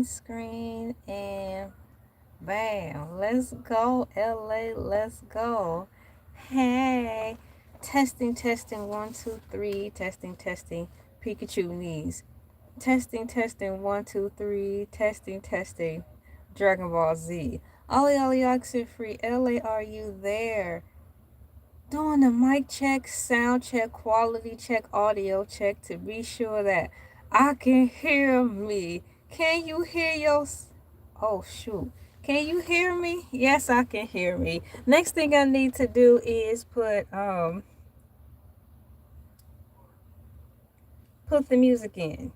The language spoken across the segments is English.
Screen and bam, let's go, LA, let's go. Hey, testing, 1, 2, 3, testing, Pikachu knees. Testing, 1, 2, 3, testing, Dragon Ball Z. Ollie, oxen free, LA, are you there? Doing a mic check, sound check, quality check, audio check to be sure that I can hear me. Can you hear your... Oh, shoot. Can you hear me? Yes, I can hear me. Next thing I need to do is put the music in.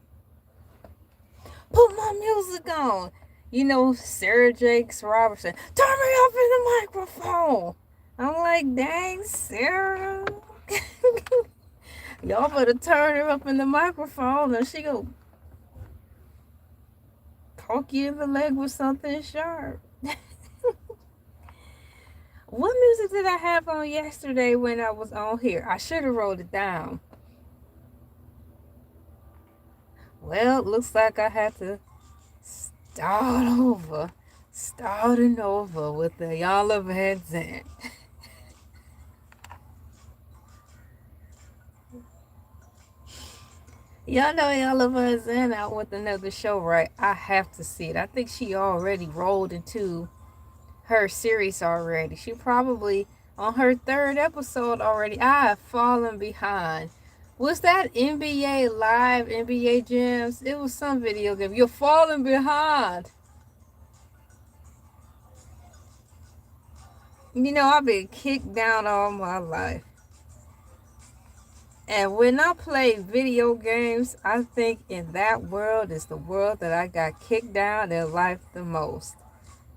Put my music on. You know, Sarah Jakes Robertson. Turn me up in the microphone. I'm like, dang, Sarah. Y'all better turn her up in the microphone or she go poke you in the leg with something sharp. What music did I have on yesterday when I was on here? I should have wrote it down. Well, looks like I had to starting over with the Y'all of VIDS in. Y'all know Y'all of VIDS in out with another show, right? I have to see it. I think she already rolled into her series already. She probably on her third episode already. I have fallen behind. Was that NBA Live, NBA Jams? It was some video game. You're falling behind. You know, I've been kicked down all my life. And when I play video games, I think in that world is the world that I got kicked down in life the most.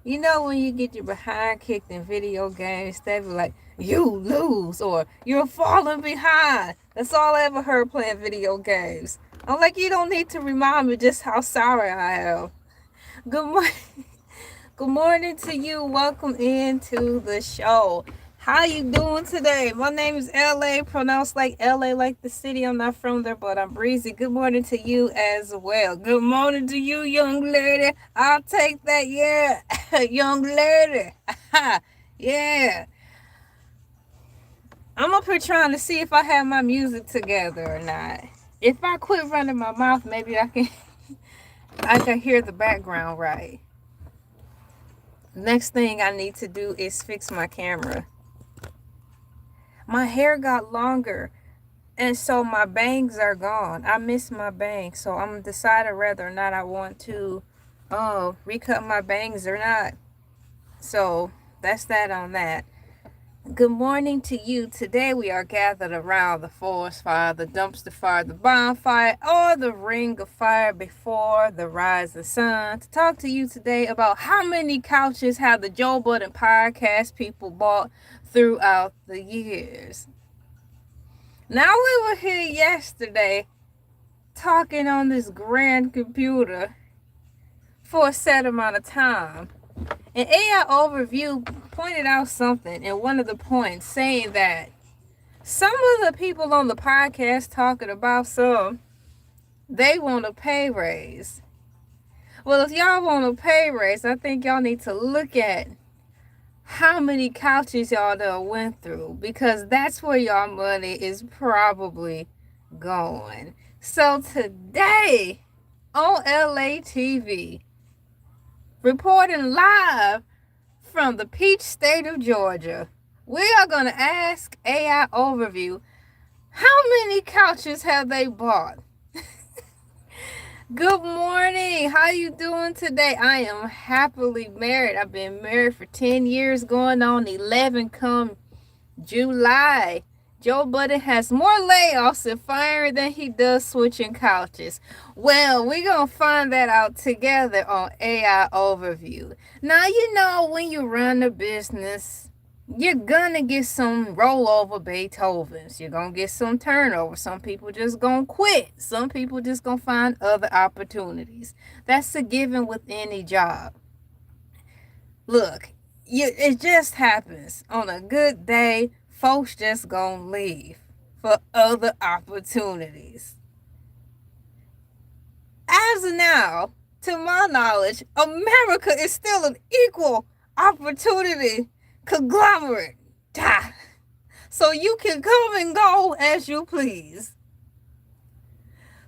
You know, when you get your behind kicked in video games, they be like, you lose, or you're falling behind. That's all I ever heard playing video games. I'm like, you don't need to remind me just how sorry I am. Good morning. Good morning to you. Welcome into the show. How you doing today? My name is LA, pronounced like LA, like the city. I'm not from there, but I'm breezy. Good morning to you as well. Good morning to you, young lady. I'll take that, yeah. Young lady. Yeah. I'm up here trying to see if I have my music together or not. If I quit running my mouth, maybe I can hear the background right. Next thing I need to do is fix my camera. My hair got longer, and so my bangs are gone. I miss my bangs, so I'm deciding whether or not I want to recut my bangs or not. So that's that on that. Good morning to you. Today we are gathered around the forest fire, the dumpster fire, the bonfire, or the ring of fire before the rise of the sun to talk to you today about how many couches have the Joe Budden Podcast people bought throughout the years. Now we were here yesterday talking on this grand computer for a set amount of time. And AI Overview pointed out something in one of the points saying that some of the people on the podcast talking about they want a pay raise. Well, if y'all want a pay raise, I think y'all need to look at how many couches y'all done went through, because that's where y'all money is probably going. So today on Elay TV, reporting live from the Peach State of Georgia, we are going to ask AI Overview, how many couches have they bought? Good morning. How you doing today? I am happily married. I've been married for 10 years, going on 11 come July. Joe Budden has more layoffs and firing than he does switching couches. Well, we're going to find that out together on AI Overview. Now, you know, when you run a business, you're going to get some rollover Beethovens. You're going to get some turnover. Some people just going to quit. Some people just going to find other opportunities. That's a given with any job. Look, it just happens. On a good day, folks just gonna leave for other opportunities. As of now, to my knowledge, America is still an equal opportunity conglomerate. So you can come and go as you please.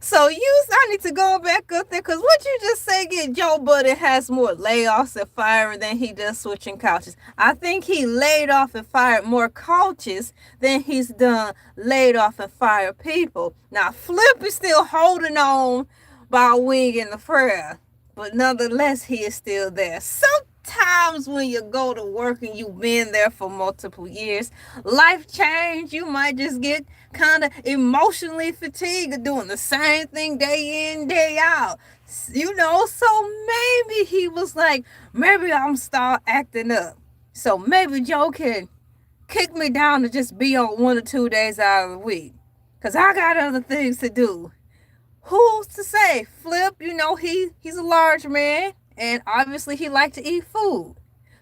So I need to go back up there, because what you just say, Joe Budden has more layoffs and firing than he does switching couches. I think he laid off and fired more couches than he's done laid off and fired people. Now, Flip is still holding on by a wing and a prayer, but nonetheless, he is still there. Sometimes when you go to work and you've been there for multiple years, life change, you might just get kind of emotionally fatigued of doing the same thing day in, day out. So maybe he was like, maybe I'm start acting up. So maybe Joe can kick me down to just be on 1 or 2 days out of the week, because I got other things to do. Who's to say? Flip, he's a large man, and obviously he likes to eat food.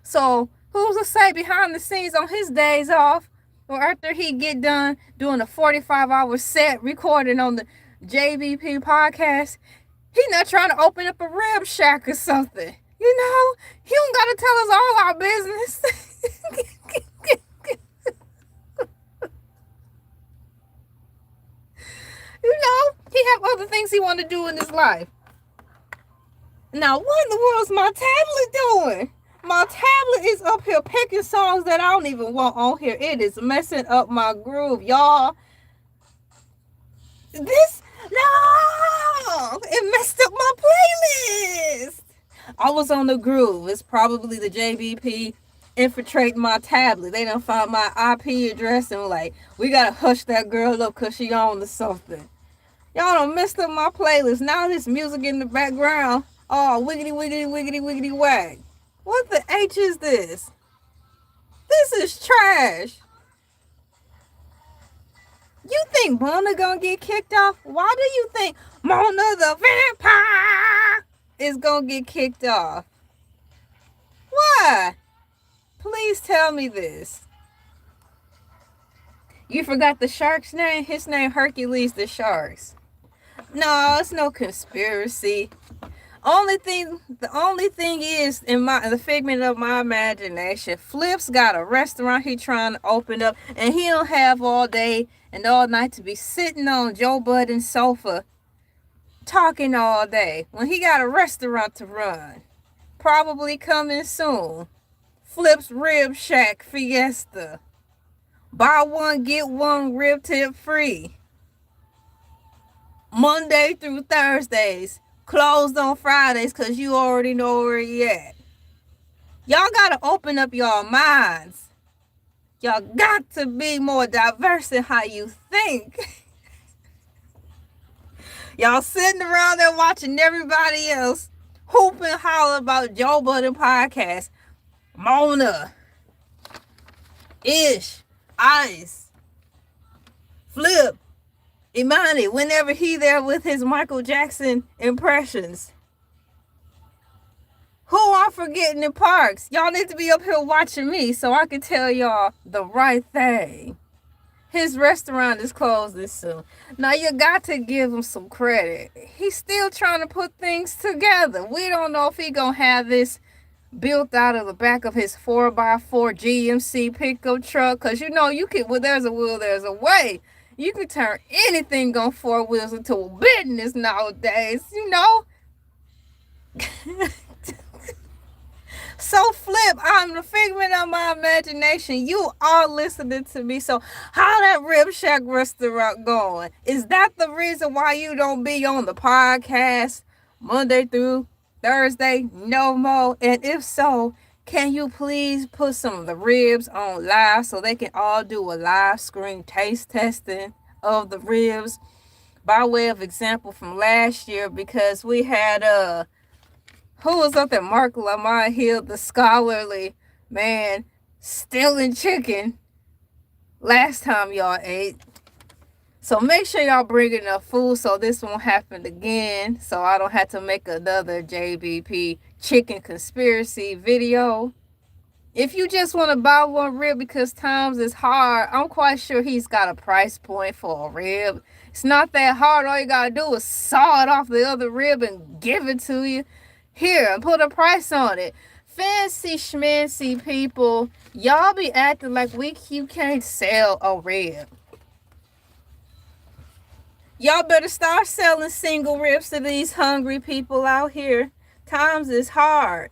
So who's to say behind the scenes on his days off, or after he get done doing a 45-hour set recording on the JBP podcast, he not trying to open up a rib shack or something. He don't got to tell us all our business. He have other things he want to do in his life. Now, what in the world is my tablet doing? My tablet is up here picking songs that I don't even want on here. It is messing up my groove, y'all. No! It messed up my playlist. I was on the groove. It's probably the JBP infiltrating my tablet. They done found my IP address and like, we gotta hush that girl up because she on to something. Y'all done messed up my playlist. Now this music in the background. Oh, wiggity, wiggity, wiggity, wiggity, wag. What the H is this? This is trash. You think Mona gonna get kicked off? Why do you think Mona the vampire is gonna get kicked off? Why? Please tell me this. You forgot the shark's name? His name Hercules the Sharks. No, it's no conspiracy. The only thing is, in the figment of my imagination, Flip's got a restaurant he trying to open up, and he don't have all day and all night to be sitting on Joe Budden's sofa talking all day when he got a restaurant to run. Probably coming soon. Flip's Rib Shack Fiesta. Buy one, get one rib tip free. Monday through Thursdays. Closed on Fridays because you already know where he at. Y'all got to open up y'all minds. Y'all got to be more diverse in how you think. Y'all sitting around there watching everybody else hoop and holler about Joe Budden Podcast. Mona, Ish, Ice, Flip, Imani, whenever he there with his Michael Jackson impressions. Who I'm forgetting in parks? Y'all need to be up here watching me so I can tell y'all the right thing. His restaurant is closing soon. Now you got to give him some credit. He's still trying to put things together. We don't know if he gonna have this built out of the back of his 4x4 GMC pickup truck. Cause you can, well, there's a will, there's a way. You can turn anything on 4 wheels into a business nowadays, So Flip, I'm the figment of my imagination. You are listening to me. So how that Rib Shack restaurant going? Is that the reason why you don't be on the podcast Monday through Thursday no more? And if so, can you please put some of the ribs on live so they can all do a live screen taste testing of the ribs by way of example from last year? Because we had who was up there? Mark Lamont Hill, the scholarly man, stealing chicken last time y'all ate. So make sure y'all bring enough food so this won't happen again. So I don't have to make another JBP chicken conspiracy video. If you just want to buy one rib because times is hard, I'm quite sure he's got a price point for a rib. It's not that hard. All you got to do is saw it off the other rib and give it to you. Here, put a price on it. Fancy schmancy people, y'all be acting like you can't sell a rib. Y'all better start selling single ribs to these hungry people out here. Times is hard.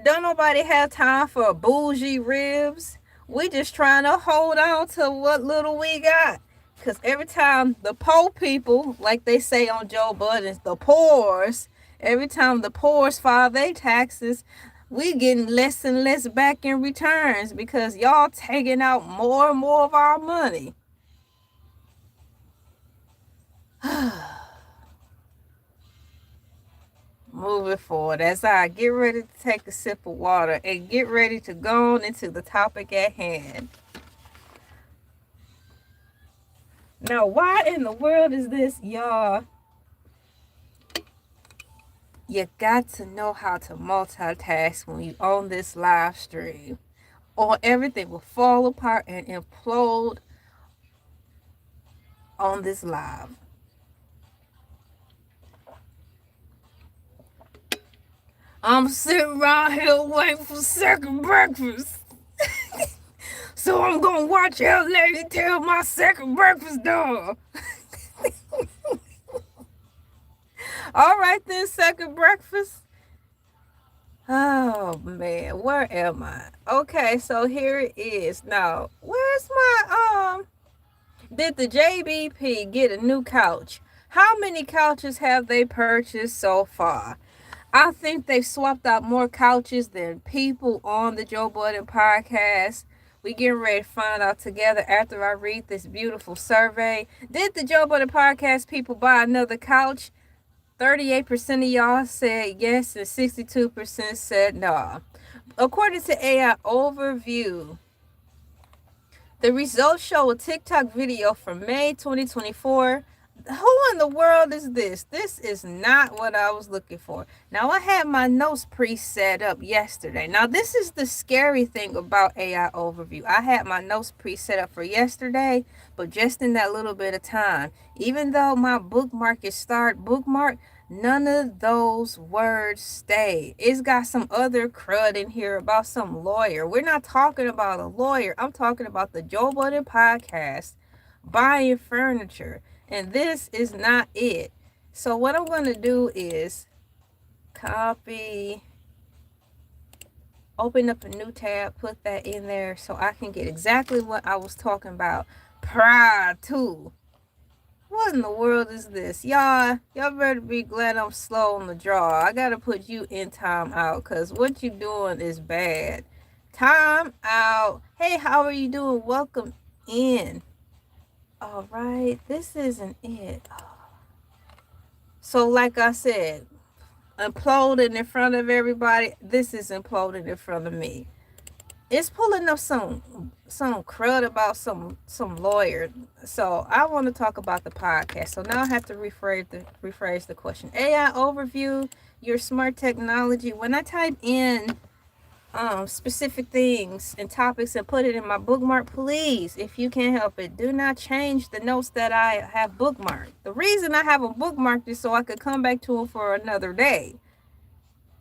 Don't nobody have time for bougie ribs. We just trying to hold on to what little we got. Because every time the poor people, like they say on Joe Budden, the poors, every time the poors file their taxes, we getting less and less back in returns because y'all taking out more and more of our money. Moving forward, as I get ready to take a sip of water and get ready to go on into the topic at hand. Now, why in the world is this, y'all? You got to know how to multitask when you on this live stream, or everything will fall apart and implode on this live. I'm sitting around here waiting for second breakfast. So I'm gonna watch Elay till my second breakfast done. All right then, second breakfast. Oh man, where am I? Okay, so here it is. Now, where's my did the JBP get a new couch? How many couches have they purchased so far? I think they've swapped out more couches than people on the Joe Budden Podcast. We getting ready to find out together after I read this beautiful survey. Did the Joe Budden Podcast people buy another couch? 38% of y'all said yes and 62% said no. According to AI Overview, the results show a TikTok video from May 2024. Who in the world is this? This is not what I was looking for. Now, I had my notes pre-set up yesterday. Now, this is the scary thing about AI Overview. I had my notes pre-set up for yesterday, but just in that little bit of time. Even though my bookmark is start bookmark, none of those words stay. It's got some other crud in here about some lawyer. We're not talking about a lawyer. I'm talking about the Joe Budden Podcast, buying furniture. And this is not it. So what I'm going to do is copy, open up a new tab, put that in there so I can get exactly what I was talking about prior to. What in the world is this? Y'all better be glad I'm slow on the draw. I got to put you in time out because what you doing is bad. Time out. Hey, how are you doing? Welcome in. All right, this isn't it. So like I said, imploding in front of everybody. This is imploding in front of me. It's pulling up some crud about some lawyer. So I want to talk about the podcast. So now I have to rephrase the question. AI Overview, your smart technology. When I type in specific things and topics and put it in my bookmark, please, if you can help it, do not change the notes that I have bookmarked. The reason I have them bookmarked is so I could come back to them for another day,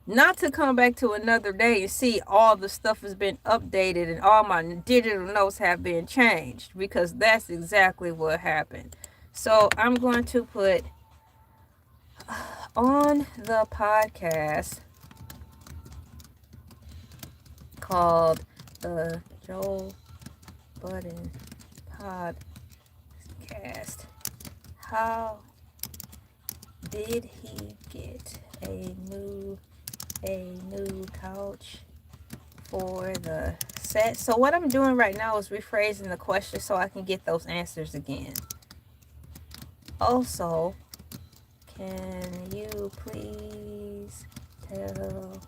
not to come back to another day and see all the stuff has been updated and all my digital notes have been changed, because that's exactly what happened. So I'm going to put on the podcast called the Joe Budden Podcast. How did he get a new couch for the set? So what I'm doing right now is rephrasing the question so I can get those answers again. Also, can you please tell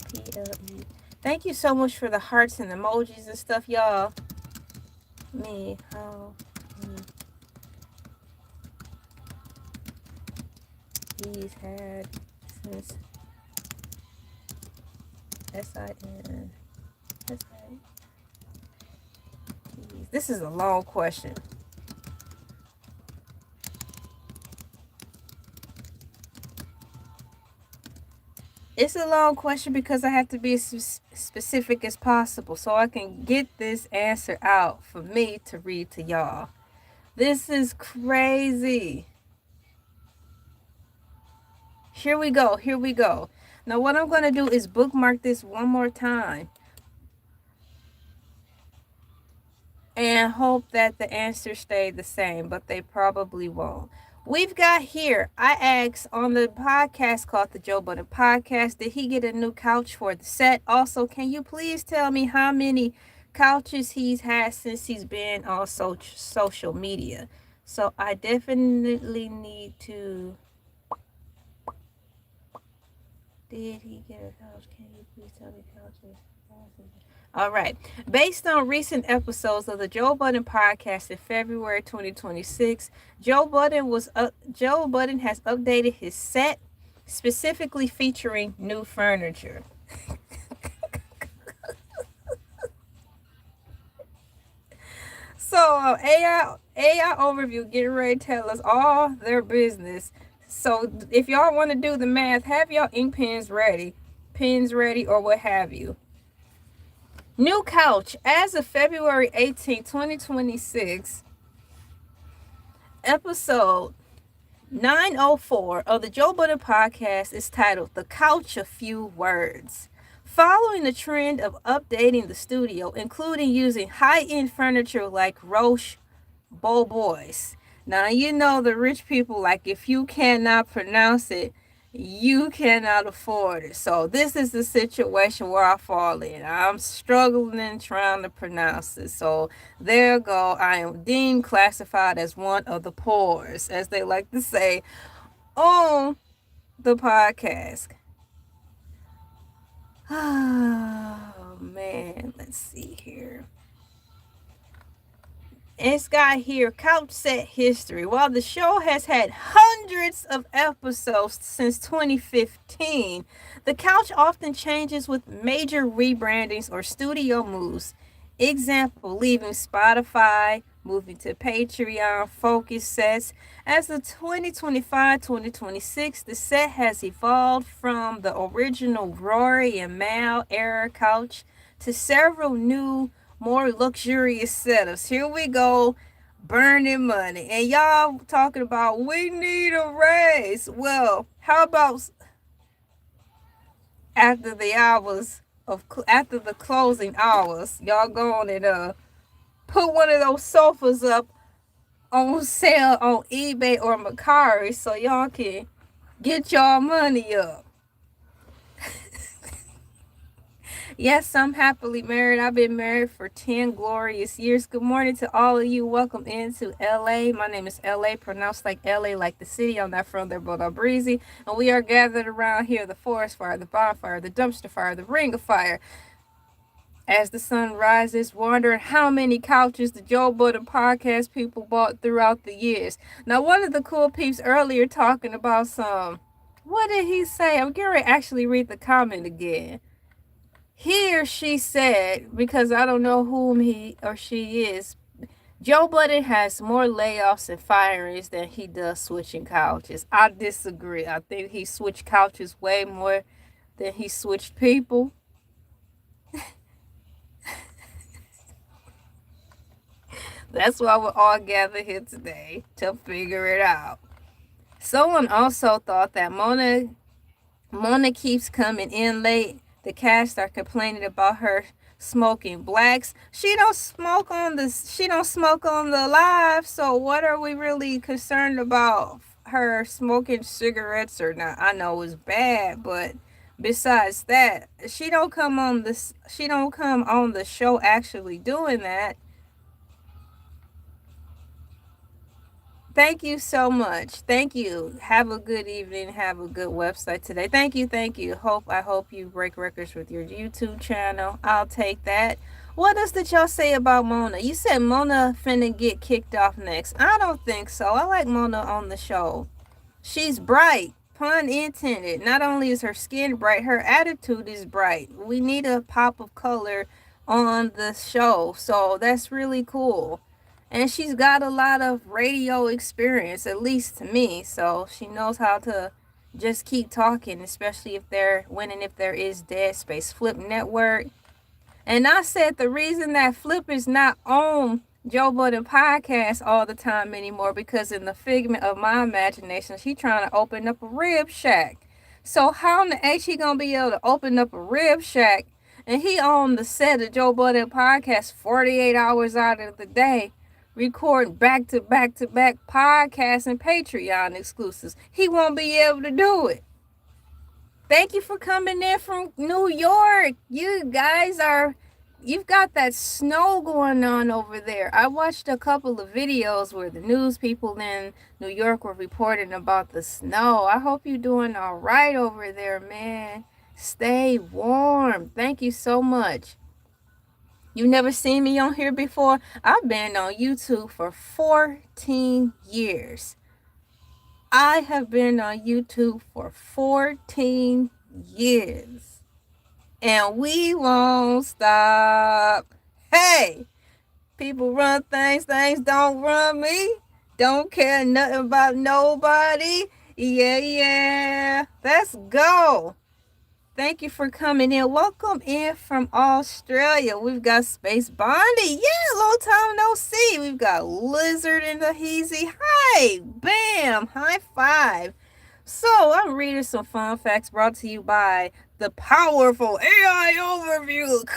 PLE? Thank you so much for the hearts and emojis and stuff, y'all. Me, how he's had since SIN. This is a long question. It's a long question because I have to be as specific as possible so I can get this answer out for me to read to y'all. This is crazy. Here we go. Here we go. Now, what I'm going to do is bookmark this one more time and hope that the answers stay the same, but they probably won't. We've got here, I asked on the podcast called the Joe Budden Podcast, did he get a new couch for the set? Also, can you please tell me how many couches he's had since he's been on social media? So I definitely need to... Did he get a couch? Can you please tell me couches? All right. Based on recent episodes of the Joe Budden Podcast in February 2026, Joe Budden has updated his set, specifically featuring new furniture. So AI overview getting ready to tell us all their business. So if y'all want to do the math, have y'all ink pens ready, or what have you. New couch as of February 18, 2026, episode 904 of the Joe Budden Podcast is titled The Couch, A Few Words. Following the trend of updating the studio, including using high-end furniture like Roche Bobois. Now, you know the rich people, like, if you cannot pronounce it, you cannot afford it. So this is the situation where I fall in. I'm struggling trying to pronounce it. So there you go. I am deemed classified as one of the poors, as they like to say on the podcast. Oh, man. Let's see here. It's got here couch set history. While the show has had hundreds of episodes since 2015, the couch often changes with major rebrandings or studio moves. Example, leaving Spotify, moving to Patreon, focus sets. As of 2025-2026, the set has evolved from the original Rory and Mal era couch to several new, more luxurious setups. Here we go, burning money. And y'all talking about we need a raise. Well, how about after the closing hours, y'all go on and put one of those sofas up on sale on eBay or Mercari so y'all can get y'all money up. Yes, I'm happily married. I've been married for 10 glorious years. Good morning to all of you. Welcome into LA. My name is LA, pronounced like LA, like the city. I'm not from there, but I'm breezy. And we are gathered around here, the forest fire, the bonfire, the dumpster fire, the ring of fire. As the sun rises, wondering how many couches the Joe Budden Podcast people bought throughout the years. Now, one of the cool peeps earlier talking about what did he say? I'm going to actually read the comment again. He or she said, because I don't know whom he or she is, Joe Budden has more layoffs and firings than he does switching couches. I disagree. I think he switched couches way more than he switched people. That's why we're all gathered here today, to figure it out. Someone also thought that Mona keeps coming in late. The cast are complaining about her smoking blacks. She don't smoke on the live, so what are we really concerned about her smoking cigarettes or not? I know it's bad, but besides that, she don't come on the show actually doing that. Thank you so much. Thank you. Have a good evening. Have a good website today. Thank you. I hope you break records with your YouTube channel. I'll take that. What else did y'all say about Mona? You said Mona finna get kicked off next. I don't think so. I like Mona on the show. She's bright. Pun intended. Not only is her skin bright, her attitude is bright. We need a pop of color on the show. So that's really cool. And she's got a lot of radio experience, at least to me. So she knows how to, just keep talking, especially if they're winning, if there is dead space. Flip Network. And I said the reason that Flip is not on Joe Budden Podcast all the time anymore, because in the figment of my imagination, she trying to open up a rib shack. So how in the H he gonna be able to open up a rib shack and he on the set of Joe Budden Podcast 48 hours out of the day, recording back to back to back podcasts and Patreon exclusives? He won't be able to do it. Thank you for coming in from New York. You've got that snow going on over there. I watched a couple of videos where the news people in New York were reporting about the snow. I hope you're doing all right over there, man. Stay warm. Thank you so much. You never seen me on here before? I've been on YouTube for 14 years. I have been on YouTube for 14 years. And we won't stop. Hey, people run things don't run me. Don't care nothing about nobody. Yeah. Let's go. Thank you for coming in. Welcome in from Australia. We've got Space Bondy. Yeah, long time no see. We've got Lizard and the Heezy. Hi, bam, high five. So I'm reading some fun facts brought to you by the powerful AI Overview.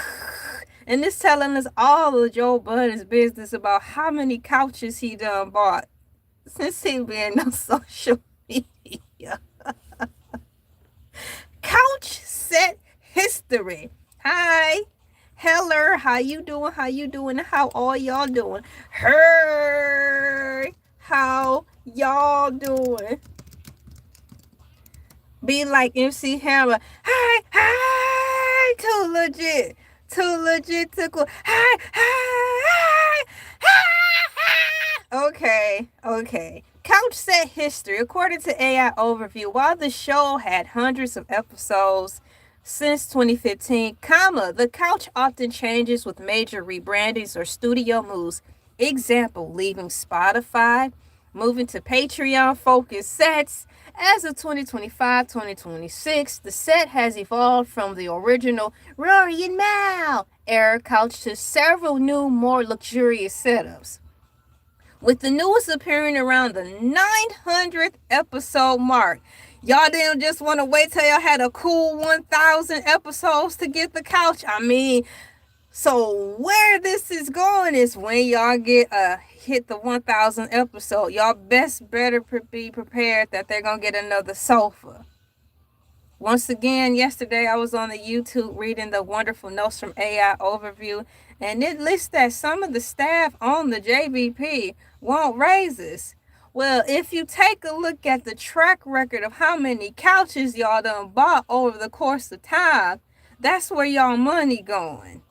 And it's telling us all of Joe Budden's business about how many couches he done bought since he been on social media. Couch set history. Hi. Hello. How you doing? How all y'all doing? Hey. How y'all doing? Be like MC Hammer. Hi. Too legit to cool. Hi. Okay. Couch set history. According to AI Overview, while the show had hundreds of episodes since 2015, the couch often changes with major rebrandings or studio moves. Example, leaving Spotify, moving to Patreon-focused sets. As of 2025-2026, the set has evolved from the original Rory and Mal era couch to several new, more luxurious setups, with the newest appearing around the 900th episode mark. Y'all didn't just want to wait till y'all had a cool 1,000 episodes to get the couch. So where this is going is when y'all hit the 1,000 episode, y'all better be prepared that they're going to get another sofa. Once again, yesterday I was on the YouTube reading the wonderful notes from AI Overview, and it lists that some of the staff on the JBP want raises. Well, if you take a look at the track record of how many couches y'all done bought over the course of time, that's where y'all money going.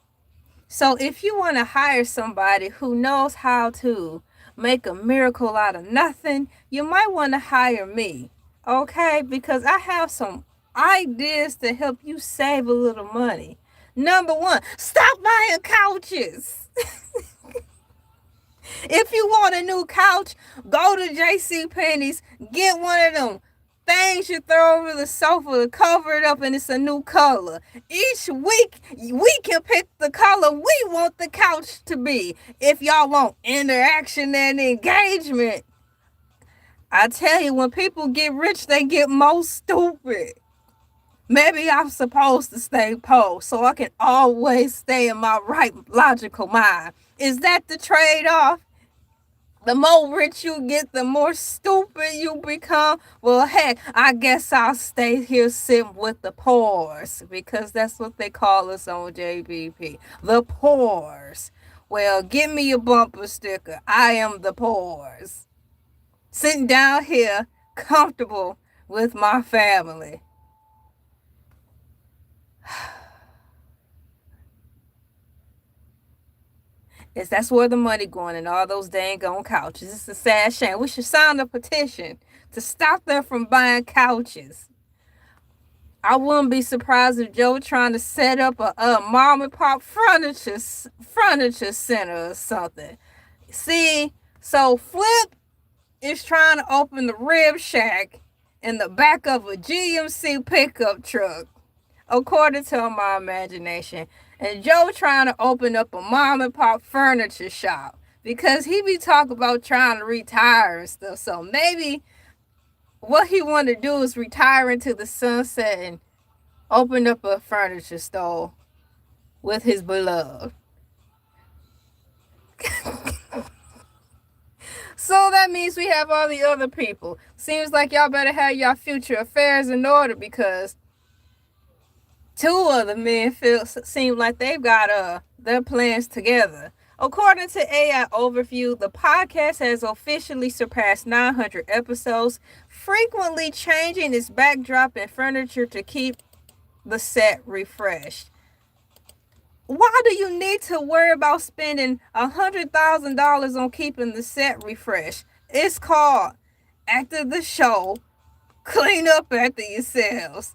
So if you want to hire somebody who knows how to make a miracle out of nothing, you might want to hire me, okay? Because I have some ideas to help you save a little money. Number one, stop buying couches. If you want a new couch, go to JCPenney's, get one of them things you throw over the sofa to cover it up, and it's a new color. Each week, we can pick the color we want the couch to be. If y'all want interaction and engagement, I tell you, when people get rich, they get more stupid. Maybe I'm supposed to stay poor so I can always stay in my right logical mind. Is that the trade-off? The more rich you get, the more stupid you become. Well, heck, I guess I'll stay here sitting with the poors, because that's what they call us on JBP. The poors. Well, give me a bumper sticker. I am the poors. Sitting down here, comfortable with my family. That's where the money going, and all those dang on couches. It's a sad shame. We should sign a petition to stop them from buying couches. I wouldn't be surprised if Joe trying to set up a mom and pop furniture center or something. See, so Flip is trying to open the Rib Shack, in the back of a GMC pickup truck, according to my imagination. And Joe trying to open up a mom and pop furniture shop because he be talking about trying to retire and stuff. So maybe what he want to do is retire into the sunset and open up a furniture store with his beloved. So that means we have all the other people. Seems like y'all better have y'all future affairs in order, because two of the men seem like they've got their plans together. According to AI Overview, the podcast has officially surpassed 900 episodes, frequently changing its backdrop and furniture to keep the set refreshed. Why do you need to worry about spending $100,000 on keeping the set refreshed? It's called After the Show, Clean Up After Yourselves.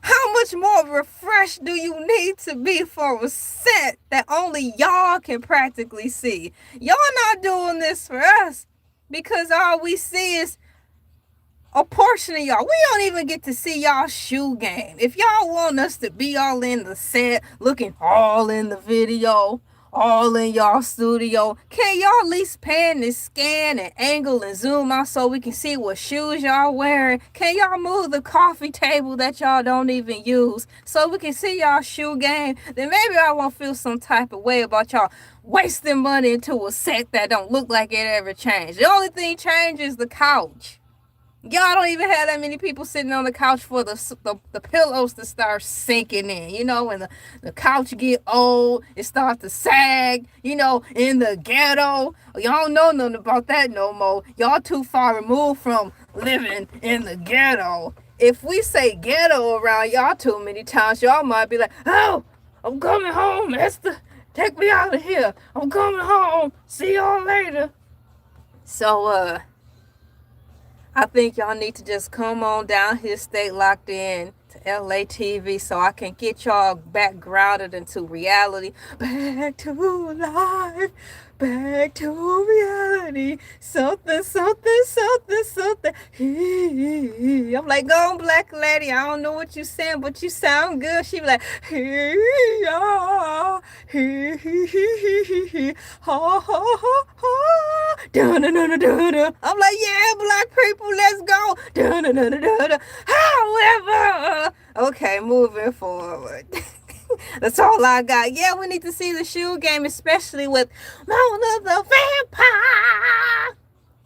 How much more refreshed do you need to be for a set that only y'all can practically see? Y'all not doing this for us, because all we see is a portion of y'all. We don't even get to see y'all shoe game. If y'all want us to be all in the set, looking all in the video, all in y'all studio, can y'all at least pan and scan and angle and zoom out so we can see what shoes y'all wearing? Can y'all move the coffee table that y'all don't even use so we can see y'all shoe game? Then maybe I won't feel some type of way about y'all wasting money into a set that don't look like it ever changed. The only thing changed is the couch. Y'all don't even have that many people sitting on the couch for the pillows to start sinking in. You know, when the couch get old, it starts to sag, you know, in the ghetto. Y'all don't know nothing about that no more. Y'all too far removed from living in the ghetto. If we say ghetto around y'all too many times, y'all might be like, oh, I'm coming home, Esther. Take me out of here. I'm coming home. See y'all later. So, I think y'all need to just come on down here, stay locked in to Elay TV so I can get y'all back grounded into reality. Back to life. Back to reality. Something, something, something, something. I'm like, go on, black lady. I don't know what you saying, but you sound good. She be like, I'm like, yeah, black people, let's go. However, okay, moving forward. That's all I got. Yeah, we need to see the shoe game, especially with Mona the Vampire.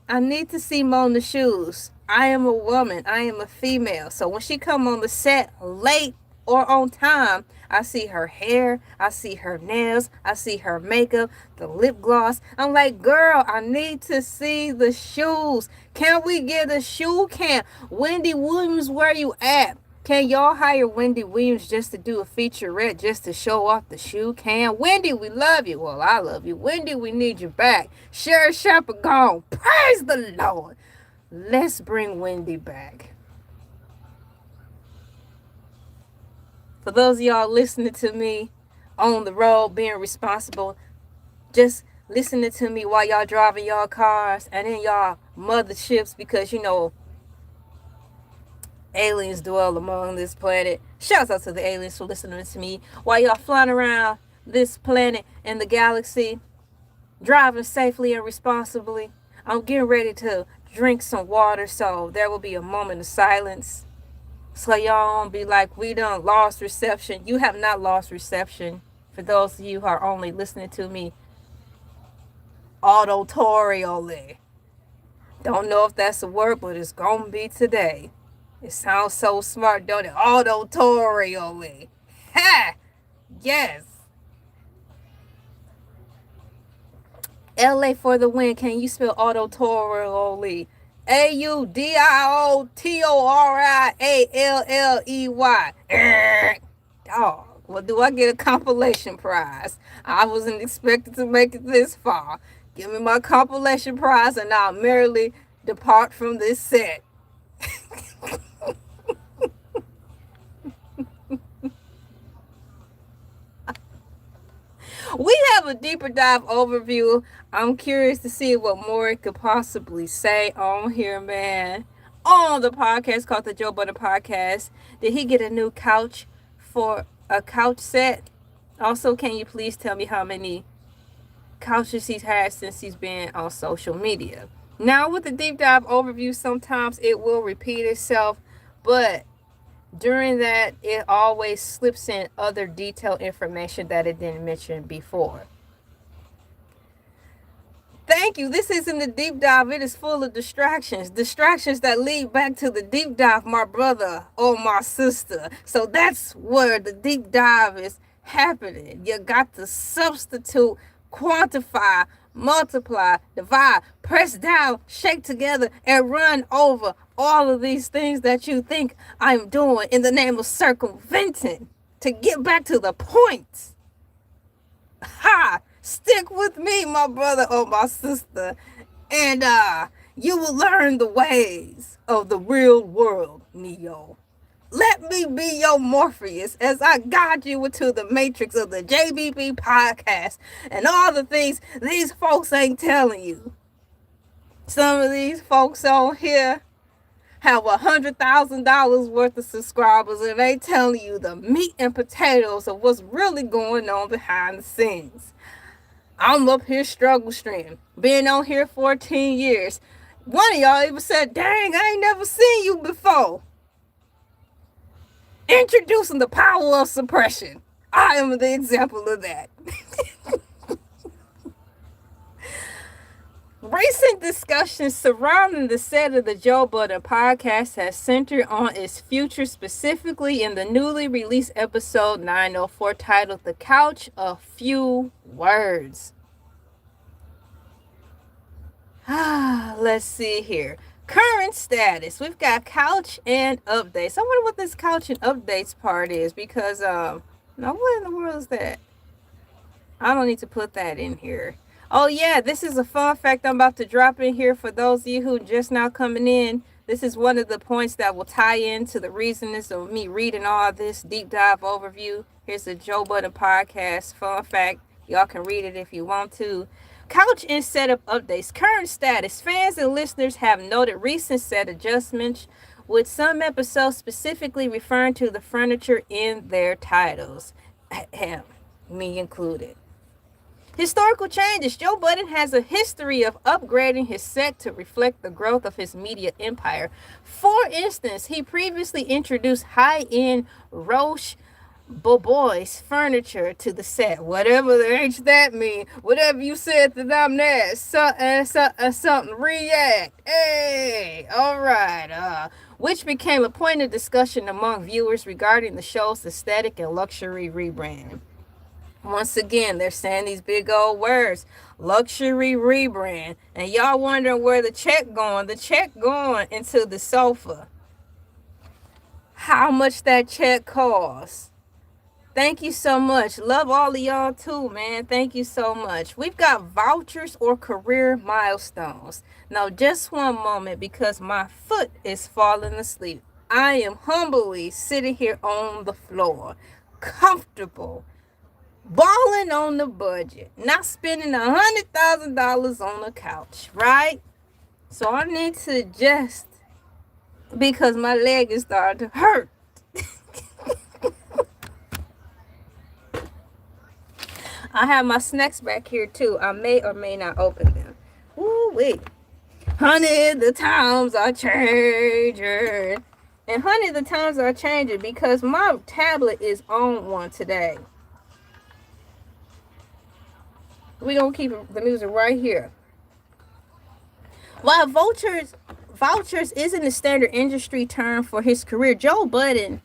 I need to see Mona's shoes. I am a woman. I am a female. So when she come on the set late or on time, I see her hair, I see her nails, I see her makeup, the lip gloss. I'm like, girl, I need to see the shoes. Can we get a shoe cam? Wendy Williams, where you at? Can y'all hire Wendy Williams just to do a featurette, just to show off the shoe cam? Wendy, we love you. Well, I love you. Wendy, we need you back. Sherry Shepherd gone. Praise the Lord. Let's bring Wendy back. For those of y'all listening to me on the road, being responsible, just listening to me while y'all driving y'all cars and in y'all motherships, because, you know, aliens dwell among this planet. Shouts out to the aliens for listening to me while y'all flying around this planet and the galaxy, driving safely and responsibly. I'm getting ready to drink some water, so there will be a moment of silence. So y'all won't be like, we done lost reception. You have not lost reception. For those of you who are only listening to me auditorially. Don't know if that's a word, but it's going to be today. It sounds so smart, don't it? Auditorially. Ha! Yes. LA for the win. Can you spell auditorially? AUDIOTORIALLEY. Dog. Well, do I get a compilation prize? I wasn't expected to make it this far. Give me my compilation prize and I'll merely depart from this set. We have a deeper dive overview. I'm curious to see what more it could possibly say on here, man. on the podcast called the Joe Budden Podcast. Did he get a new couch for a couch set? Also, can you please tell me how many couches he's had since he's been on social media? Now, with the deep dive overview, sometimes it will repeat itself, but during that, it always slips in other detailed information that it didn't mention before. Thank you. This isn't a deep dive. It is full of distractions. Distractions that lead back to the deep dive, my brother or my sister. So that's where the deep dive is happening. You got to substitute, quantify, multiply, divide, press down, shake together, and run over all of these things that you think I'm doing in the name of circumventing to get back to the point. Ha! Stick with me, my brother or my sister, and you will learn the ways of the real world, Neo. Let me be your Morpheus as I guide you into the matrix of the JBB podcast and all the things these folks ain't telling you. Some of these folks on here have $100,000 worth of subscribers and they telling you the meat and potatoes of what's really going on behind the scenes. I'm up here struggle stream, been on here 14 years. One of y'all even said, dang, I ain't never seen you before. Introducing the power of suppression. I am the example of that. Recent discussions surrounding the set of the Joe Budden Podcast has centered on its future, specifically in the newly released episode 904 titled The Couch, A Few Words. Let's see here. Current status. We've got couch and updates. I wonder what this couch and updates part is because, now what in the world is that? I don't need to put that in here. Oh yeah, this is a fun fact I'm about to drop in here for those of you who just now coming in. This is one of the points that will tie into the reasons of me reading all this deep dive overview. Here's the Joe Budden Podcast fun fact. Y'all can read it if you want to. Couch and setup updates. Current status. Fans and listeners have noted recent set adjustments, with some episodes specifically referring to the furniture in their titles. Me included. Historical changes. Joe Budden has a history of upgrading his set to reflect the growth of his media empire. For instance, he previously introduced high-end Roche Bobois furniture to the set. Whatever the H that mean. Whatever you said that I'm there. Something react. Hey, all right. Which became a point of discussion among viewers regarding the show's aesthetic and luxury rebrand. Once again, they're saying these big old words, luxury rebrand. And y'all wondering where the check going. The check going into the sofa. How much that check costs. Thank you so much. Love all of y'all too, man. Thank you so much. We've got vouchers or career milestones. Now, just one moment because my foot is falling asleep. I am humbly sitting here on the floor, comfortable, balling on the budget, not spending $100,000 on a couch, right? So I need to adjust because my leg is starting to hurt. I have my snacks back here too. I may or may not open them. Ooh, wait. Honey, the times are changing. And honey, the times are changing because my tablet is on one today. We're going to keep the music right here. While vouchers isn't a standard industry term for his career, Joe Budden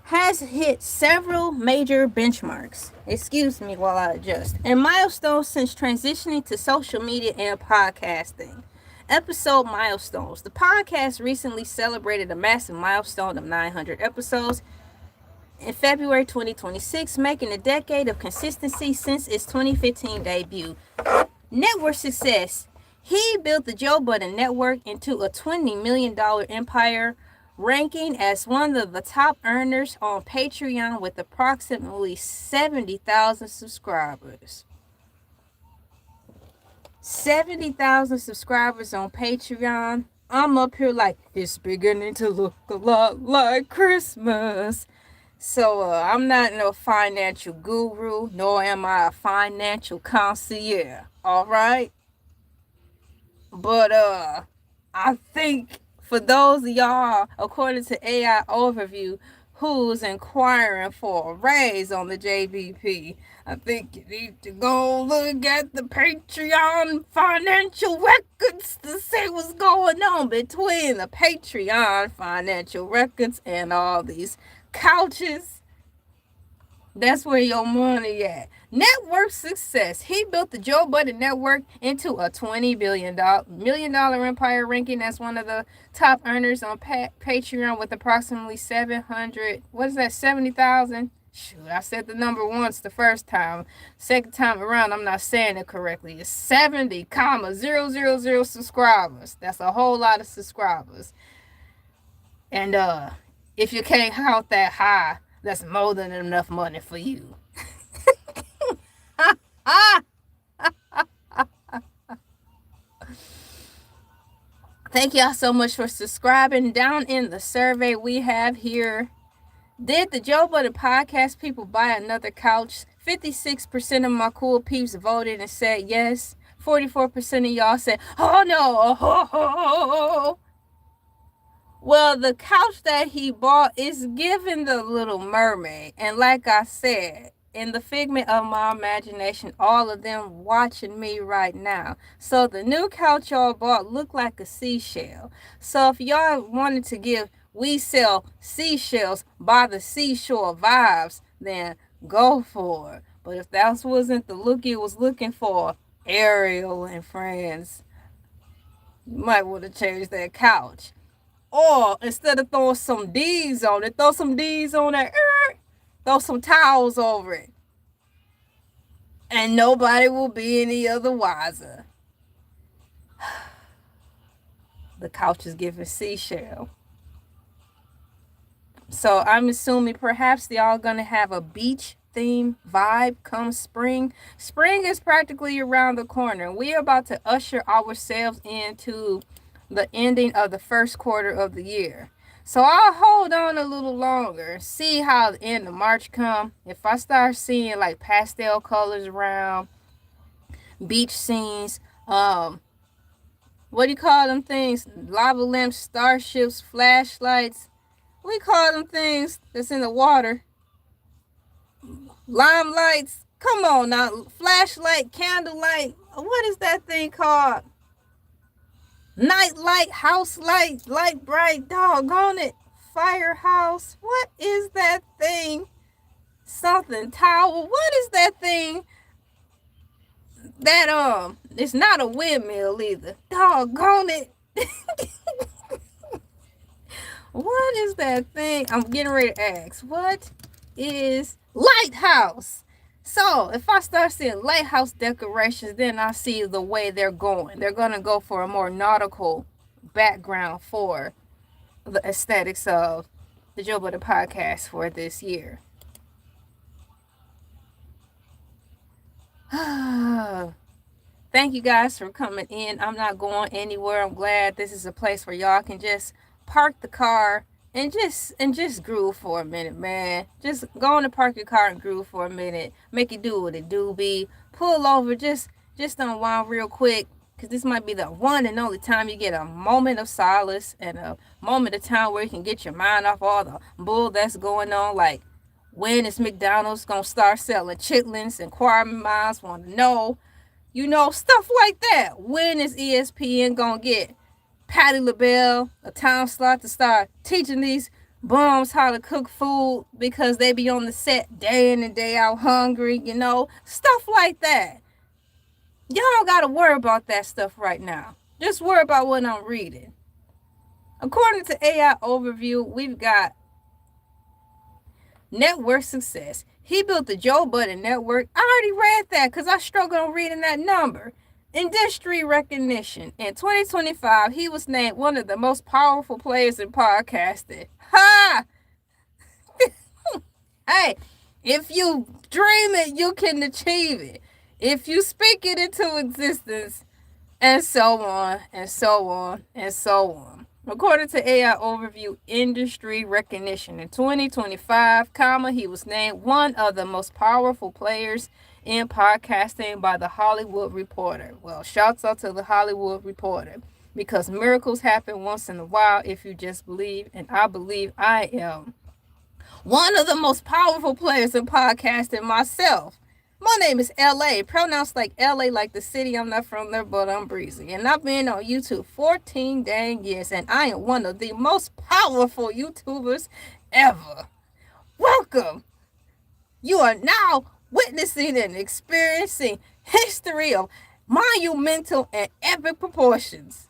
has hit several major benchmarks. Excuse me while I adjust. And milestones since transitioning to social media and podcasting. Episode milestones. The podcast recently celebrated a massive milestone of 900 episodes in February 2026, making a decade of consistency since its 2015 debut. Network success. He built the Joe Budden Network into a $20 million empire, ranking as one of the top earners on Patreon with approximately 70,000 subscribers. 70,000 subscribers on Patreon. I'm up here like, it's beginning to look a lot like Christmas. So I'm not no financial guru, nor am I a financial concierge. All right. But I think for those of y'all, according to AI Overview, who's inquiring for a raise on the JBP, I think you need to go look at the Patreon financial records to see what's going on between the Patreon financial records and all these couches. That's where your money at. Network success. He built the Joe Budden Network into a $20 million empire, ranking as one of the top earners on Patreon with approximately 70,000. Shoot, I said the number once the first time. Second time around, I'm not saying it correctly. It's 70,000 subscribers. That's a whole lot of subscribers. And if you can't count that high, that's more than enough money for you. Thank y'all so much for subscribing. Down in the survey we have here, did the Joe Budden Podcast people buy another couch? 56% of my cool peeps voted and said yes. 44% of y'all said, oh no. Well, the couch that he bought is giving the Little Mermaid. And like I said, in the figment of my imagination, all of them watching me right now. So the new couch y'all bought looked like a seashell. So if y'all wanted to give We Sell Seashells by the Seashore vibes, then go for it. But if that wasn't the look you was looking for, Ariel and friends, you might want to change that couch. Or instead of throwing some D's on it, throw some D's on it. Throw some towels over it. And nobody will be any other wiser. The couch is giving seashell. So I'm assuming perhaps y'all going to have a beach theme vibe come spring. Spring is practically around the corner. We're about to usher ourselves into the ending of the first quarter of the year. So I'll hold on a little longer, see how the end of March come. If I start seeing like pastel colors around, beach scenes, what do you call them things? Lava lamps, starships, flashlights. We call them things that's in the water. Lime lights. Come on now. Flashlight, candlelight. What is that thing called? Night light, house light, light bright, doggone it. Firehouse. What is that thing? Something tower. What is that thing? That it's not a windmill either. Doggone it. What is that thing? I'm getting ready to ask. What is lighthouse? So if I start seeing lighthouse decorations, then I see the way they're going. They're going to go for a more nautical background for the aesthetics of the Joe Budden Podcast for this year. Thank you guys for coming in. I'm not going anywhere. I'm glad this is a place where y'all can just park the car and just groove for a minute, man. Just go on to park your car and groove for a minute. Make it do what it do be. Pull over, just unwind real quick. Because this might be the one and only time you get a moment of solace and a moment of time where you can get your mind off all the bull that's going on. Like, when is McDonald's going to start selling chitlins? Inquiring minds want to know. You know, stuff like that. When is ESPN going to get Patti LaBelle a time slot to start teaching these bums how to cook food because they be on the set day in and day out hungry, you know? Stuff like that. Y'all don't got to worry about that stuff right now. Just worry about what I'm reading. According to AI Overview, we've got network success. He built the Joe Budden Network. I already read that because I struggled on reading that number. Industry recognition. In 2025, he was named one of the most powerful players in podcasting. Ha! Hey, if you dream it, you can achieve it. If you speak it into existence, and so on, and so on, and so on. According to AI Overview Industry Recognition in 2025, he was named one of the most powerful players in podcasting by the Hollywood Reporter. Well, shouts out to the Hollywood Reporter, because miracles happen once in a while if you just believe, and I believe I am one of the most powerful players in podcasting myself. My name is LA, pronounced like LA, like the city. I'm not from there, but I'm breezy. And I've been on YouTube 14 dang years, and I am one of the most powerful YouTubers ever. Welcome. You are now witnessing and experiencing history of monumental and epic proportions.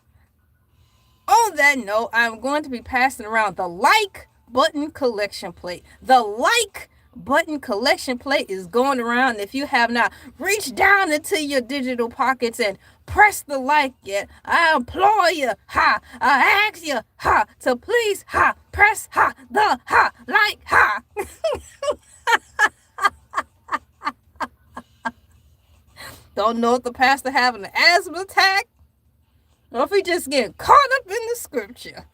On that note, I'm going to be passing around the like button collection plate. The like button collection plate is going around. If you have not reached down into your digital pockets and pressed the like yet, I implore you, I ask you, to please, press, the, like, Don't know if the pastor having an asthma attack or if he just getting caught up in the scripture.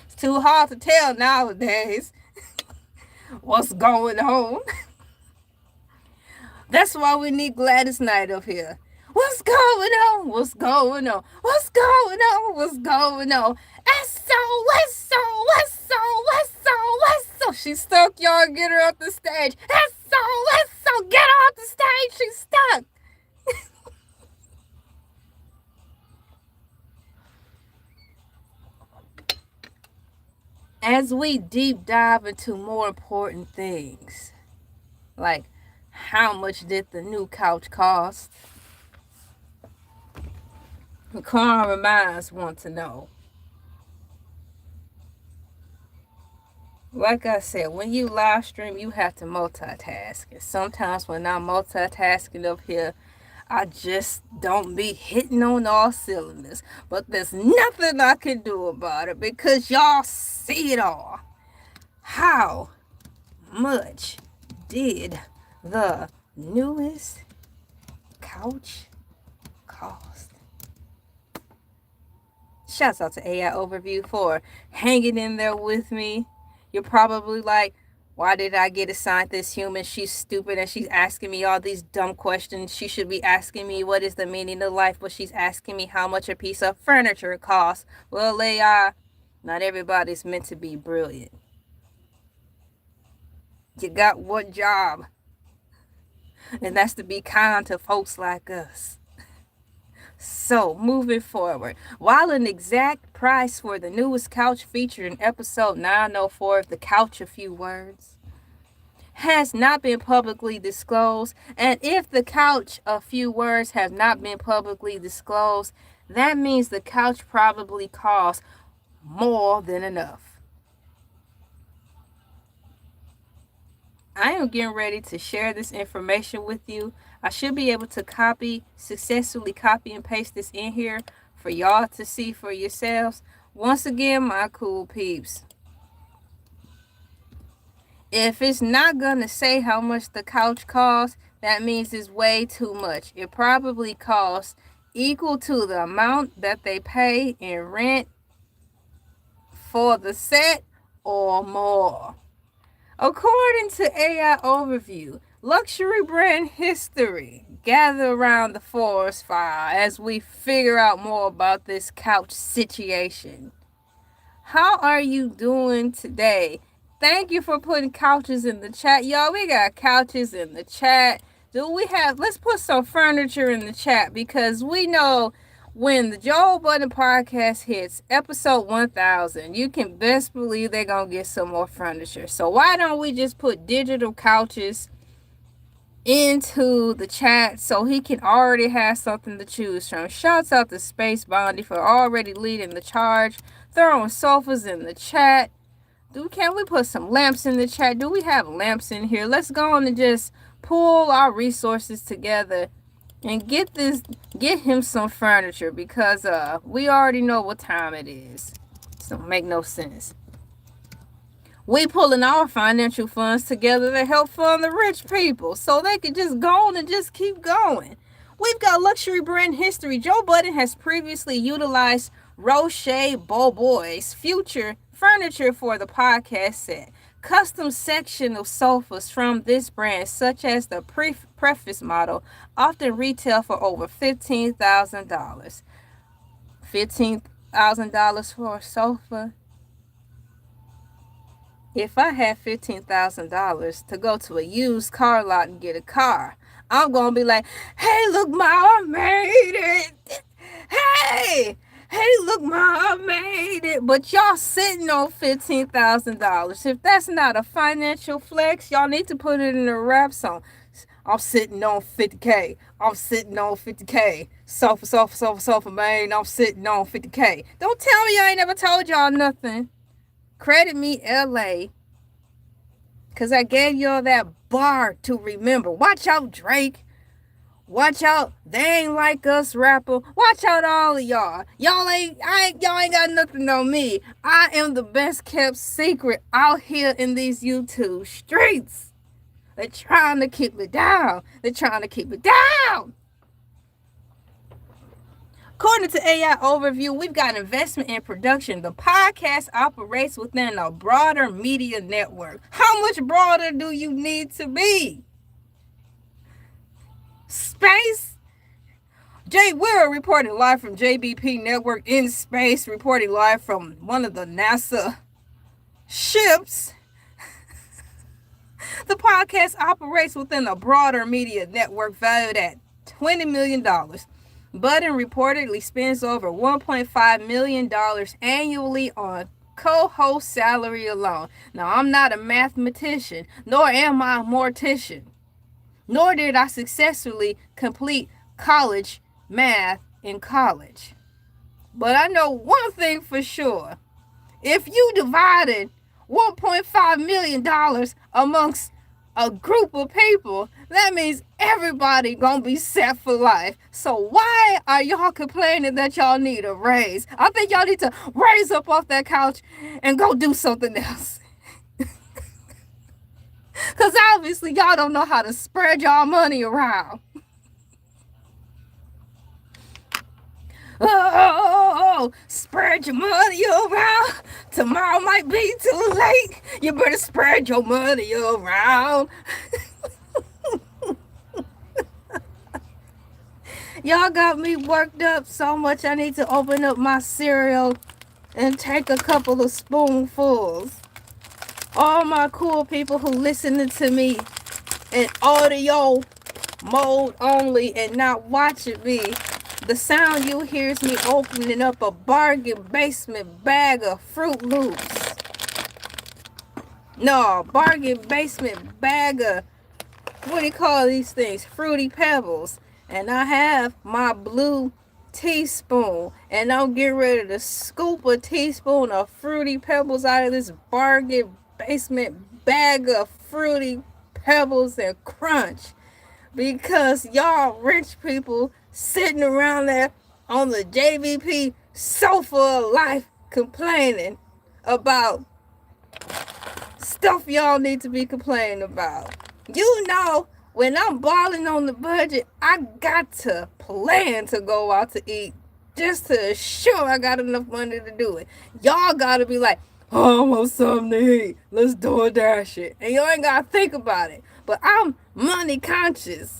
It's too hard to tell nowadays what's going on. That's why we need Gladys Knight up here. What's going on? What's going on? What's going on? What's going on? So she's stuck, y'all. Get her off the stage. So get her off the stage. She's stuck. As we deep dive into more important things, like how much did the new couch cost? Inquiring minds want to know. Like I said, when you live stream, you have to multitask. And sometimes when I'm multitasking up here, I just don't be hitting on all cylinders. But there's nothing I can do about it because y'all see it all. How much did the newest couch cost? Shouts out to AI Overview for hanging in there with me. You're probably like, why did I get assigned this human? She's stupid and she's asking me all these dumb questions. She should be asking me what is the meaning of life, but she's asking me how much a piece of furniture costs. Well, AI, not everybody's meant to be brilliant. You got one job, and that's to be kind to folks like us. So, moving forward, while an exact price for the newest couch featured in episode 904 of The Couch A Few Words has not been publicly disclosed, and if the couch A Few Words have not been publicly disclosed, that means the couch probably costs more than enough. I am getting ready to share this information with you. I should be able to successfully copy and paste this in here for y'all to see for yourselves. Once again, my cool peeps, if it's not going to say how much the couch costs, that means it's way too much. It probably costs equal to the amount that they pay in rent for the set or more. According to AI Overview, luxury brand history, gather around the forest fire as we figure out more about this couch situation. How are you doing today? Thank you for putting couches in the chat. Y'all, we got couches in the chat. Let's put some furniture in the chat, because we know when the Joe Budden Podcast hits episode 1000, you can best believe they're going to get some more furniture. So why don't we just put digital couches into the chat so he can already have something to choose from. Shouts out to Space Bondi for already leading the charge, throwing sofas in the chat. Can we put some lamps in the chat? Do we have lamps in here? Let's go on and just pull our resources together and get him some furniture, because we already know what time it is. So make no sense. We pulling our financial funds together to help fund the rich people so they can just go on and just keep going. We've got luxury brand history. Joe Budden has previously utilized Roche Beaubois Future furniture for the podcast set. Custom section of sofas from this brand, such as the preface model, often retail for over $15,000. $15,000 for a sofa? If I had $15,000 to go to a used car lot and get a car, I'm going to be like, hey, look, Ma, I made it. Hey, look, Ma, I made it. But y'all sitting on $15,000. If that's not a financial flex, y'all need to put it in a rap song. I'm sitting on 50K. I'm sitting on 50K. Sofa, man. I'm sitting on 50K. Don't tell me I ain't never told y'all nothing. Credit me, LA. Because I gave y'all that bar to remember. Watch out, Drake. Watch out, They Ain't Like Us rapper. Watch out, all of y'all. Y'all ain't got nothing on me. I am the best kept secret out here in these YouTube streets. They're trying to keep me down. According to AI Overview, we've got investment in production. The podcast operates within a broader media network. How much broader do you need to be? Space? We're reporting live from JBP Network in space, reporting live from one of the NASA ships. The podcast operates within a broader media network valued at $20 million. Budden reportedly spends over $1.5 million annually on co-host salary alone. Now, I'm not a mathematician, nor am I a mortician, nor did I successfully complete college math in college. But I know one thing for sure. If you divided $1.5 million amongst a group of people, that means everybody gonna be set for life. So why are y'all complaining that y'all need a raise? I think y'all need to raise up off that couch and go do something else. Because obviously y'all don't know how to spread y'all money around. Oh, spread your money around. Tomorrow might be too late. You better spread your money around. Y'all got me worked up so much I need to open up my cereal and take a couple of spoonfuls. All my cool people who listening to me in audio mode only and not watching me, the sound you hear is me opening up a bargain basement bag of Fruit Loops. No, bargain basement bag of, what do you call these things? Fruity Pebbles. And I have my blue teaspoon. And I'm getting ready to scoop a teaspoon of Fruity Pebbles out of this bargain basement bag of Fruity Pebbles and Crunch. Because y'all rich people sitting around there on the JVP sofa of life complaining about stuff y'all need to be complaining about. You know, when I'm balling on the budget, I got to plan to go out to eat just to ensure I got enough money to do it. Y'all gotta be like, oh, I want something to eat. Let's DoorDash it. And you ain't gotta think about it. But I'm money conscious.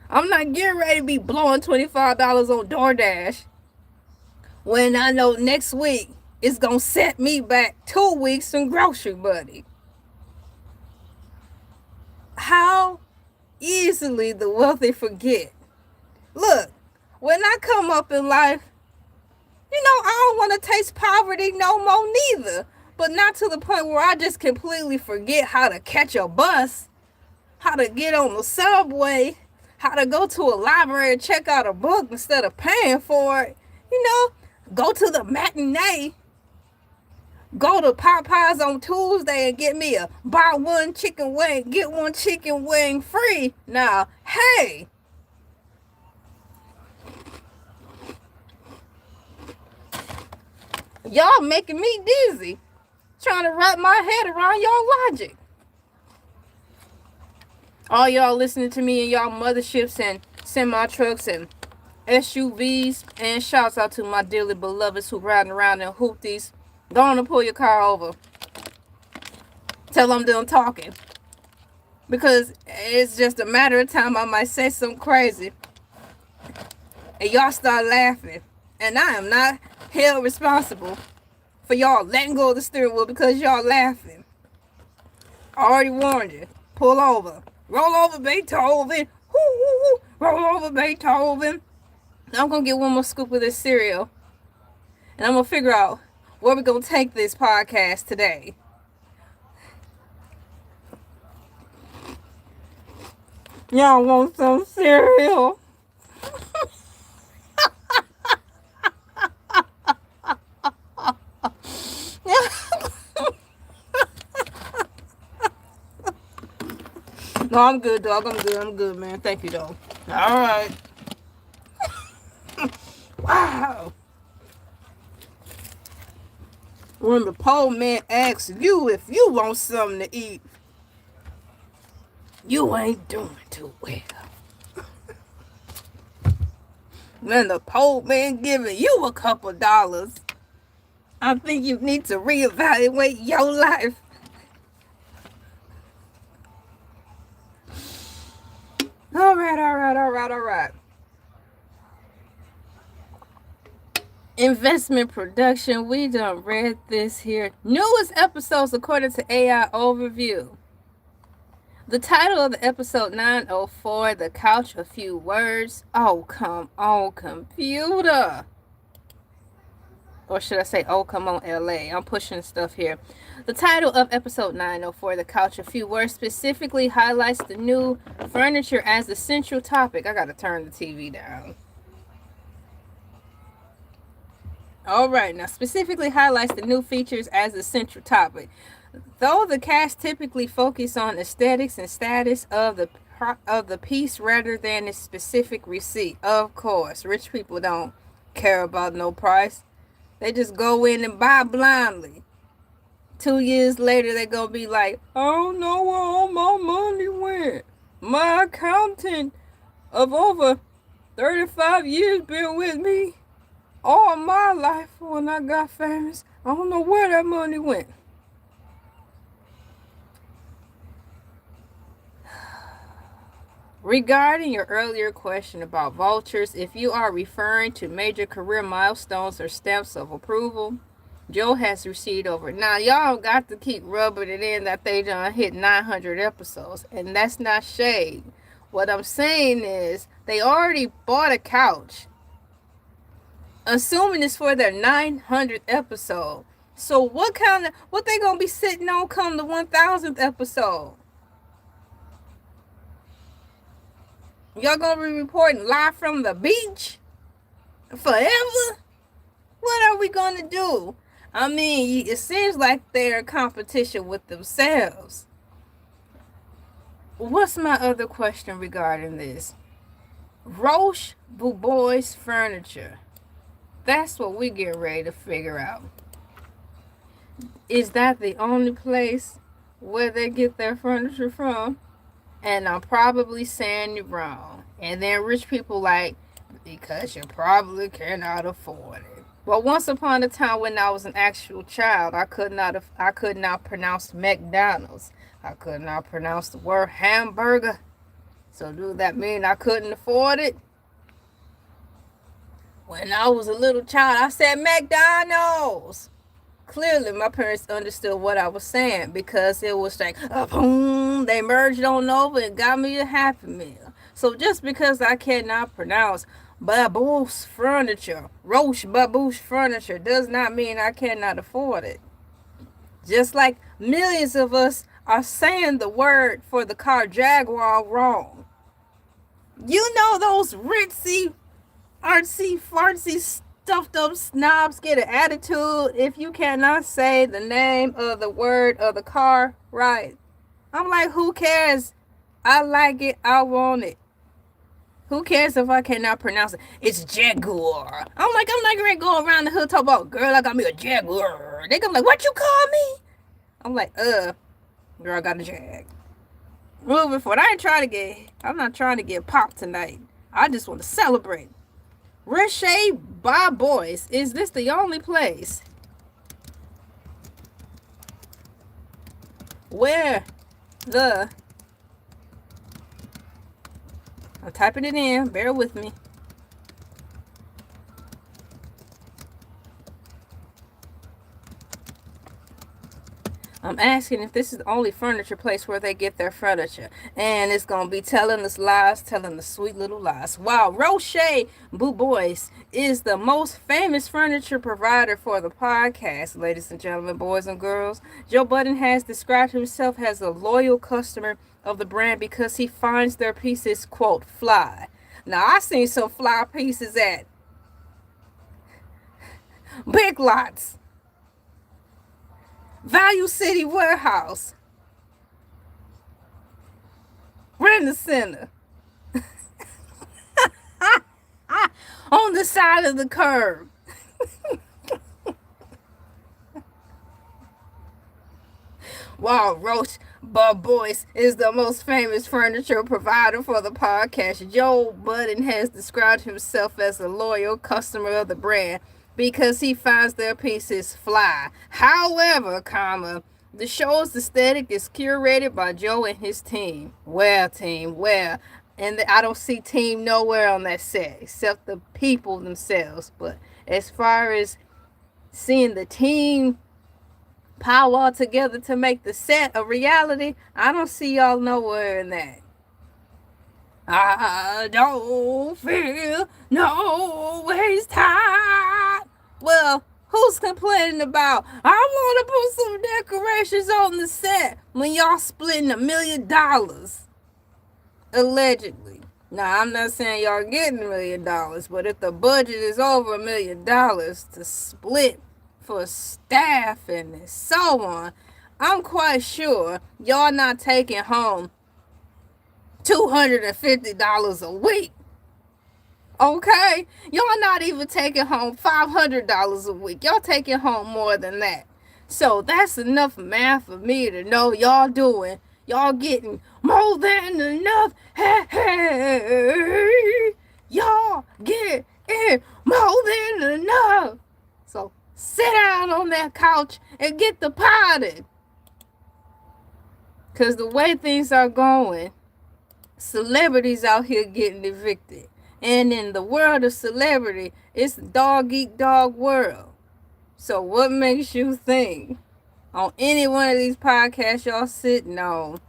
I'm not getting ready to be blowing $25 on DoorDash when I know next week it's going to set me back 2 weeks in grocery money. How easily the wealthy forget. Look, when I come up in life, I don't want to taste poverty no more neither. But not to the point where I just completely forget how to catch a bus, how to get on the subway, how to go to a library and check out a book instead of paying for it. Go to the matinee. Go to Popeyes on Tuesday and get me a buy one chicken wing, get one chicken wing free. Now, hey. Y'all making me dizzy trying to wrap my head around y'all logic. All y'all listening to me in y'all motherships and semi-trucks and SUVs. And shouts out to my dearly beloveds who riding around in hoopties. Go on and pull your car over. Tell them I'm done talking. Because it's just a matter of time I might say something crazy. And y'all start laughing. And I am not held responsible for y'all letting go of the steering wheel because y'all laughing. I already warned you. Pull over. Roll over, Beethoven. Woo, woo, woo. Roll over, Beethoven. Now I'm going to get one more scoop of this cereal. And I'm going to figure out where we're going to take this podcast today. Y'all want some cereal? No, I'm good, dog. I'm good, man. Thank you, dog. All right. Wow. When the poor man asks you if you want something to eat, you ain't doing too well. When the poor man giving you a couple dollars, I think you need to reevaluate your life. All right. Investment production. We done read this here. Newest episodes according to AI Overview. The title of the episode 904, The Couch, A Few Words. Oh, come on, computer. Or should I say, oh, come on, LA. I'm pushing stuff here. The title of episode 904, The Couch, A Few Words, specifically highlights the new furniture as the central topic. I got to turn the TV down. All right, now specifically highlights the new features as the central topic. Though the cast typically focus on aesthetics and status of the piece rather than its specific receipt. Of course, rich people don't care about no price. They just go in and buy blindly. 2 years later, they're going to be like, I don't know where all my money went. My accountant of over 35 years been with me all my life when I got famous. I don't know where that money went. Regarding your earlier question about vultures, if you are referring to major career milestones or stamps of approval, Joe has received over. Now, y'all got to keep rubbing it in that they done hit 900 episodes, and that's not shade. What I'm saying is they already bought a couch, assuming it's for their 900th episode. So what they gonna be sitting on come the 1000th episode? Y'all gonna be reporting live from the beach forever? What are we gonna do? I mean, it seems like they're in competition with themselves. What's my other question regarding this? Roche Bobois Furniture. That's what we get ready to figure out. Is that the only place where they get their furniture from? And I'm probably saying you wrong. And then rich people like, because you probably cannot afford it. But once upon a time when I was an actual child, I could not pronounce McDonald's. I could not pronounce the word hamburger. So do that mean I couldn't afford it? When I was a little child, I said McDonald's. Clearly, my parents understood what I was saying because it was like, boom, they merged on over and got me a Happy Meal. So just because I cannot pronounce Baboose Furniture, Roche Baboose Furniture, does not mean I cannot afford it. Just like millions of us are saying the word for the car Jaguar wrong. You know those ritzy, artsy, fartsy, stuffed up snobs get an attitude if you cannot say the name of the word of the car right. I'm like, who cares? I like it. I want it. Who cares if I cannot pronounce it? It's Jaguar. I'm not gonna go around the hood talk about, girl, I got me a Jaguar. They gonna be like, what you call me? I'm like, girl, I got a Jag. Moving forward. I'm not trying to get popped tonight. I just want to celebrate. Riche by Boys. Is this the only place where I'm typing it in, bear with me. I'm asking if this is the only furniture place where they get their furniture. And it's going to be telling us lies, telling us sweet little lies. Wow, Roche Boys is the most famous furniture provider for the podcast, ladies and gentlemen, boys and girls. Joe Budden has described himself as a loyal customer of the brand because he finds their pieces, quote, fly. Now, I seen some fly pieces at Big Lots, Value City Warehouse, Rent Center, on the side of the curb. Wow, Roche Boys is the most famous furniture provider for the podcast. Joe Budden has described himself as a loyal customer of the brand because he finds their pieces fly. However, the show's aesthetic is curated by Joe and his team. Well, and I don't see team nowhere on that set except the people themselves. But as far as seeing the team powwow together to make the set a reality, I don't see y'all nowhere in that. I don't feel no waste time. Well, who's complaining about, I want to put some decorations on the set when y'all splitting $1 million? Allegedly. Now, I'm not saying y'all getting $1 million, but if the budget is over $1 million to split for staff and so on, I'm quite sure y'all not taking home $250 a week. Okay? Y'all not even taking home $500 a week. Y'all taking home more than that. So that's enough math for me to know y'all getting more than enough. Hey, y'all getting more than enough. So sit down on that couch and get the potted. Because the way things are going, celebrities out here getting evicted. And in the world of celebrity, it's a dog-eat-dog world. So what makes you think on any one of these podcasts y'all sitting on,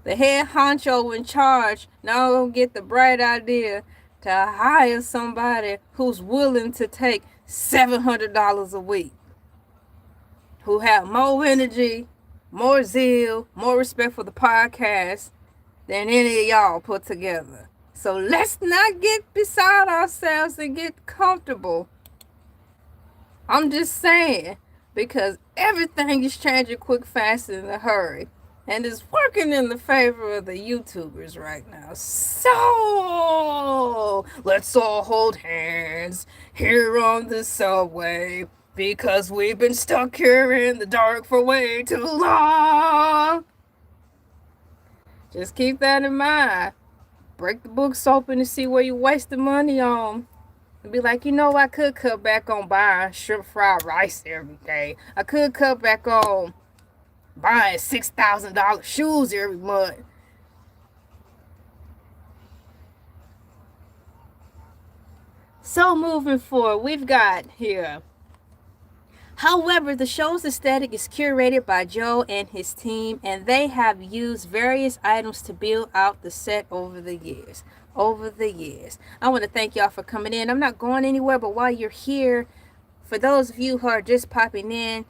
the head honcho in charge now gonna get the bright idea to hire somebody who's willing to take $700 a week, who have more energy, more zeal, more respect for the podcast than any of y'all put together. So let's not get beside ourselves and get comfortable. I'm just saying, because everything is changing quick, fast, and in a hurry. And it's working in the favor of the YouTubers right now. So let's all hold hands here on the subway, because we've been stuck here in the dark for way too long. Just keep that in mind. Break the books open and see where you wasting money on. And be like, I could cut back on buying shrimp fried rice every day. I could cut back on buying $6,000 shoes every month. So moving forward, we've got here. However, the show's aesthetic is curated by Joe and his team, and they have used various items to build out the set over the years. I want to thank y'all for coming in. I'm not going anywhere, but while you're here, for those of you who are just popping in,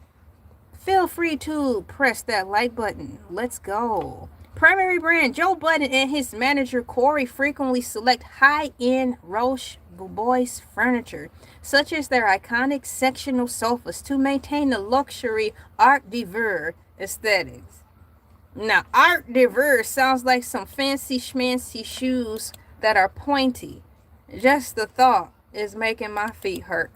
feel free to press that like button. Let's go. Primary brand, Joe Budden and his manager Corey frequently select high-end Roche Boys furniture, such as their iconic sectional sofas, to maintain the luxury art divers aesthetics. Now, art divers sounds like some fancy schmancy shoes that are pointy. Just the thought is making my feet hurt.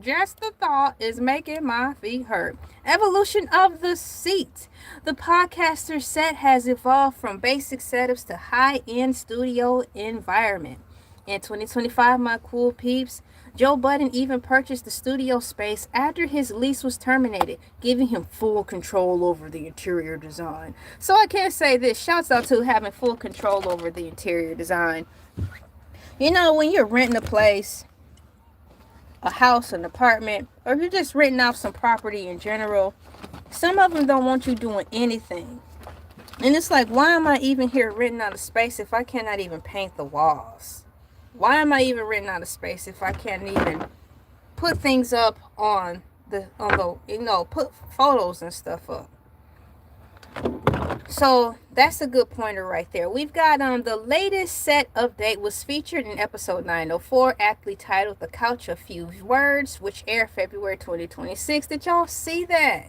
Just the thought is making my feet hurt. Evolution of the seat. The podcaster set has evolved from basic setups to high-end studio environment. In 2025, my cool peeps, Joe Budden even purchased the studio space after his lease was terminated, giving him full control over the interior design. So I can't say this. Shouts out to having full control over the interior design. You know, when you're renting a place, a house, an apartment, or you're just renting out some property in general, some of them don't want you doing anything. And it's like, why am I even here renting out a space if I cannot even paint the walls? Why am I even renting out a space if I can't even put things up on the put photos and stuff up? So that's a good pointer right there. We've got the latest set update was featured in episode 904, aptly titled "The Couch of Few Words," which aired February 2026. Did y'all see that?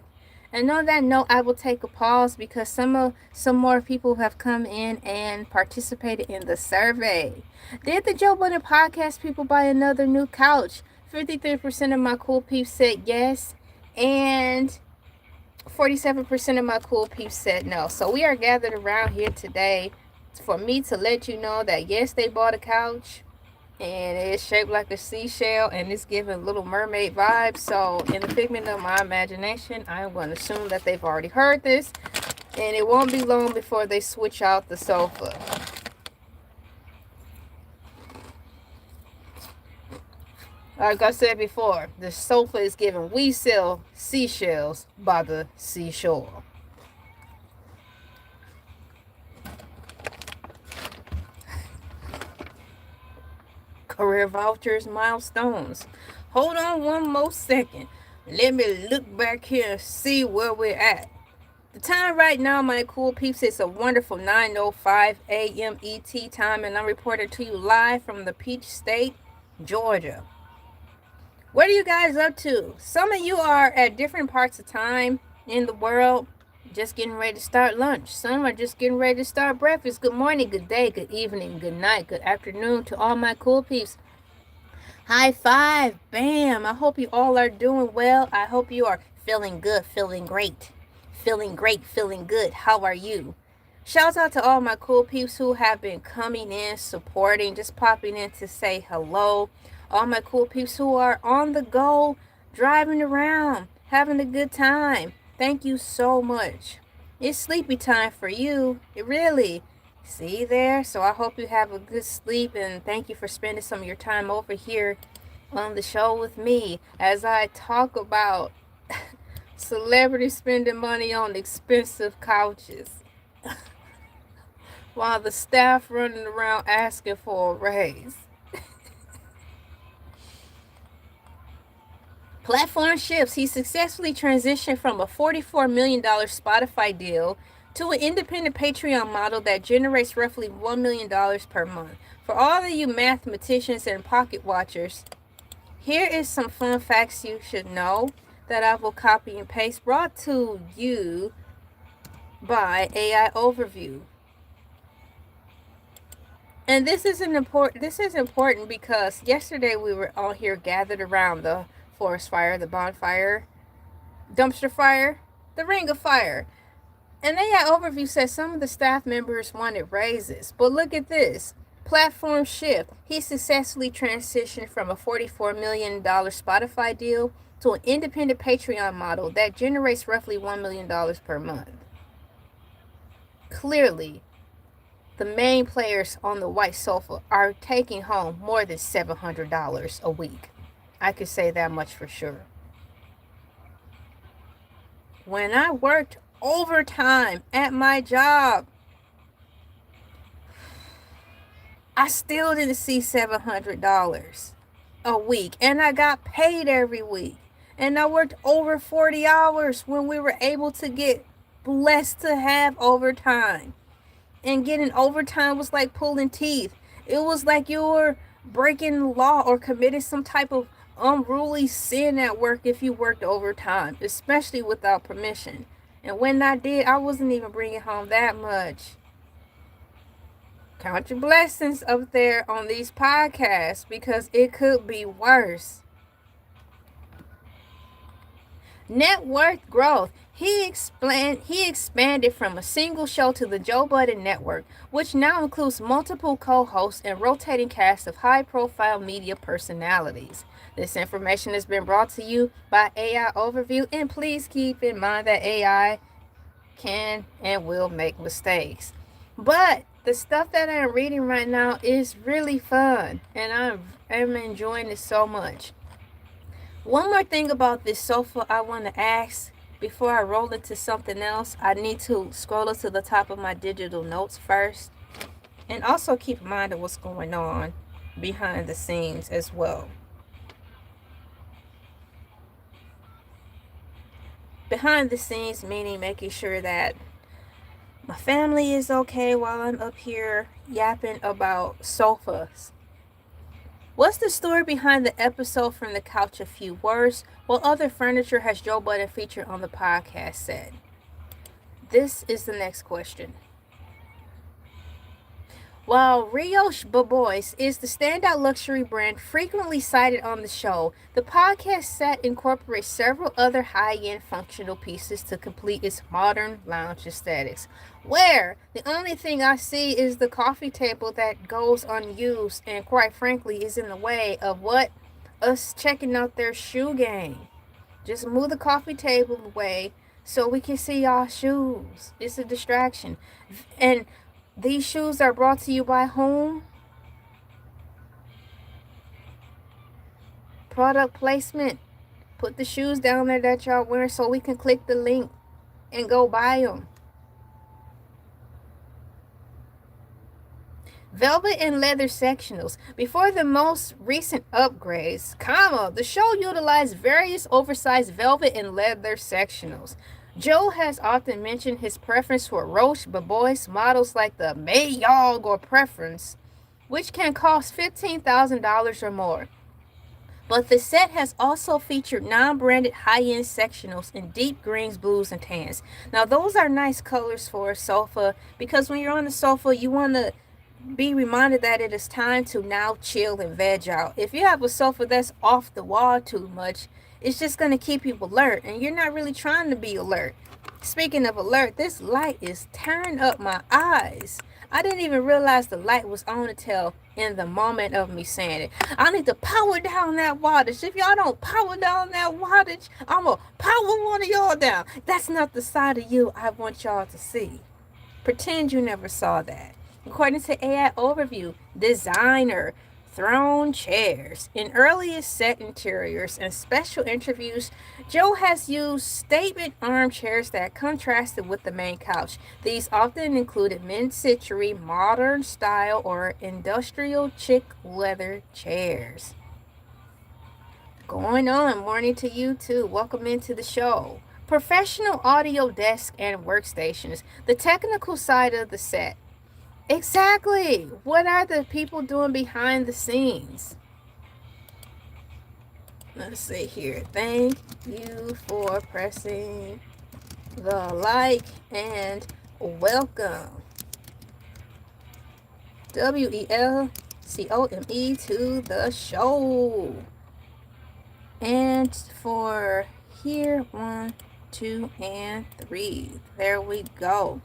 And on that note, I will take a pause because some more people have come in and participated in the survey. Did the Joe Budden Podcast people buy another new couch? 53% of my cool peeps said yes, and 47% of my cool peeps said no. So we are gathered around here today for me to let you know that yes, they bought a couch. And it's shaped like a seashell, and it's giving Little Mermaid vibes. So in the figment of my imagination, I'm going to assume that they've already heard this, and it won't be long before they switch out the sofa. Like I said before, the sofa is giving we sell seashells by the seashore. Career vouchers, milestones. Hold on one more second. Let me look back here and see where we're at. The time right now, my cool peeps, is a wonderful 9:05 a.m. ET time, and I'm reporting to you live from the Peach State, Georgia. What are you guys up to? Some of you are at different parts of time in the world, just getting ready to start lunch. Some are just getting ready to start breakfast. Good morning, good day, good evening, good night, good afternoon to all my cool peeps. High five, bam. I hope you all are doing well. I hope you are feeling good, feeling great, feeling good. How are you? Shouts out to all my cool peeps who have been coming in, supporting, just popping in to say hello. All my cool peeps who are on the go, driving around, having a good time. Thank you so much. It's sleepy time for you. It really. See there? So I hope you have a good sleep, and thank you for spending some of your time over here on the show with me as I talk about celebrities spending money on expensive couches while the staff running around asking for a raise. Platform shifts. He successfully transitioned from a $44 million Spotify deal to an independent Patreon model that generates roughly $1 million per month. For all of you mathematicians and pocket watchers, here is some fun facts you should know that I will copy and paste, brought to you by AI Overview. And this is important because yesterday we were all here gathered around the forest fire, the bonfire, dumpster fire, the ring of fire. And AI Overview says some of the staff members wanted raises. But look at this. Platform shift. He successfully transitioned from a $44 million Spotify deal to an independent Patreon model that generates roughly $1 million per month. Clearly, the main players on the white sofa are taking home more than $700 a week. I could say that much for sure. When I worked overtime at my job, I still didn't see $700 a week, and I got paid every week. And I worked over 40 hours when we were able to get blessed to have overtime. And getting overtime was like pulling teeth. It was like you were breaking the law or committing some type of unruly sin at work if you worked overtime, especially without permission. And when I did, I wasn't even bringing home that much. Count your blessings up there on these podcasts because it could be worse. Net worth growth. He expanded from a single show to the Joe Budden Network, which now includes multiple co-hosts and rotating cast of high-profile media personalities. This information has been brought to you by AI Overview, and please keep in mind that AI can and will make mistakes. But the stuff that I'm reading right now is really fun, and I'm enjoying it so much. One more thing about this sofa I want to ask before I roll into something else. I need to scroll up to the top of my digital notes first, and also keep in mind of what's going on behind the scenes as well. Behind the scenes meaning making sure that my family is okay while I'm up here yapping about sofas. What's the story behind the episode From the Couch? A Few Words? What other furniture has Joe Budden featured on the podcast set? This is the next question. While Rioche Bobois is the standout luxury brand frequently cited on the show, the podcast set incorporates several other high-end functional pieces to complete its modern lounge aesthetics, where the only thing I see is the coffee table that goes unused and quite frankly is in the way of us checking out their shoe game. Just move the coffee table away so we can see y'all shoes. It's a distraction. And these shoes are brought to you by whom? Product placement. Put the shoes down there that y'all wearing so we can click the link and go buy them. Velvet and leather sectionals. Before the most recent upgrades, the show utilized various oversized velvet and leather sectionals. Joe has often mentioned his preference for Roche Bobois models like the Mayog or Preference, which can cost $15,000 or more. But the set has also featured non-branded high-end sectionals in deep greens, blues, and tans. Now, those are nice colors for a sofa because when you're on the sofa, you want to be reminded that it is time to now chill and veg out. If you have a sofa that's off the wall too much, it's just going to keep you alert, and you're not really trying to be alert. Speaking of alert, this light is tearing up my eyes. I didn't even realize the light was on until in the moment of me saying it. I need to power down that wattage. If y'all don't power down that wattage, I'm going to power one of y'all down. That's not the side of you I want y'all to see. Pretend you never saw that. According to AI Overview, designer throne chairs. In earliest set interiors and special interviews, Joe has used statement armchairs that contrasted with the main couch. These often included mid-century, modern style, or industrial chic leather chairs. Going on, morning to you too. Welcome into the show. Professional audio desk and workstations. The technical side of the set. Exactly. What are the people doing behind the scenes? Let's see here. Thank you for pressing the like and welcome. WELCOME to the show. And for here, 1, 2, and 3. There we go.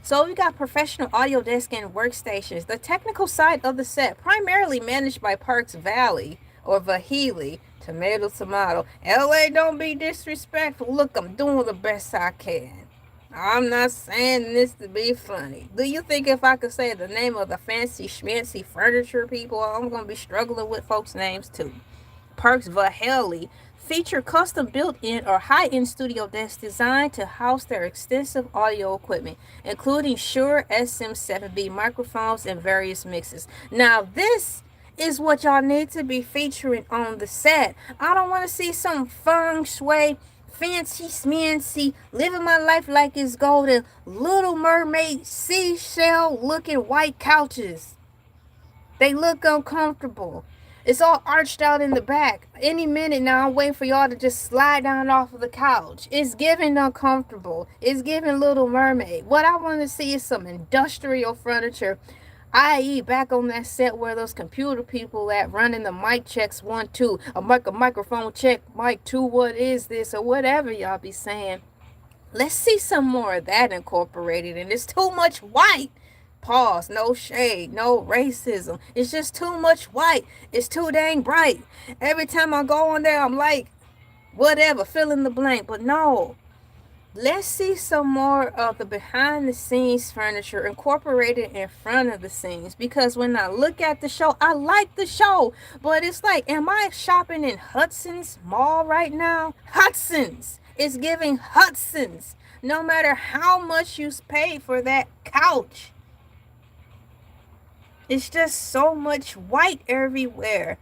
So we got professional audio desk and workstations. The technical side of the set, primarily managed by Parks Valley or Vahili, tomato. LA, don't be disrespectful. Look, I'm doing the best I can. I'm not saying this to be funny. Do you think if I could say the name of the fancy schmancy furniture people, I'm going to be struggling with folks' names too? Parks Vaheli feature custom built-in or high-end studio desks designed to house their extensive audio equipment, including Shure SM7B microphones and various mixes. Now, this is what y'all need to be featuring on the set. I don't want to see some feng shui, fancy smancy, living my life like it's golden, Little Mermaid, seashell-looking white couches. They look uncomfortable. It's all arched out in the back. Any minute now, I'm waiting for y'all to just slide down off of the couch. It's giving uncomfortable. It's giving Little Mermaid. What I want to see is some industrial furniture. I.e., back on that set where those computer people at running the mic checks 1, 2, a microphone check, mic 2, what is this, or whatever y'all be saying. Let's see some more of that incorporated. And it's too much white. Pause. No shade. No racism. It's just too much white. It's too dang bright. Every time I go on there, I'm like, whatever, fill in the blank. But no. Let's see some more of the behind the scenes furniture incorporated in front of the scenes. Because when I look at the show, I like the show. But it's like, am I shopping in Hudson's Mall right now? Hudson's. It's giving Hudson's. No matter how much you pay for that couch. It's just so much white everywhere.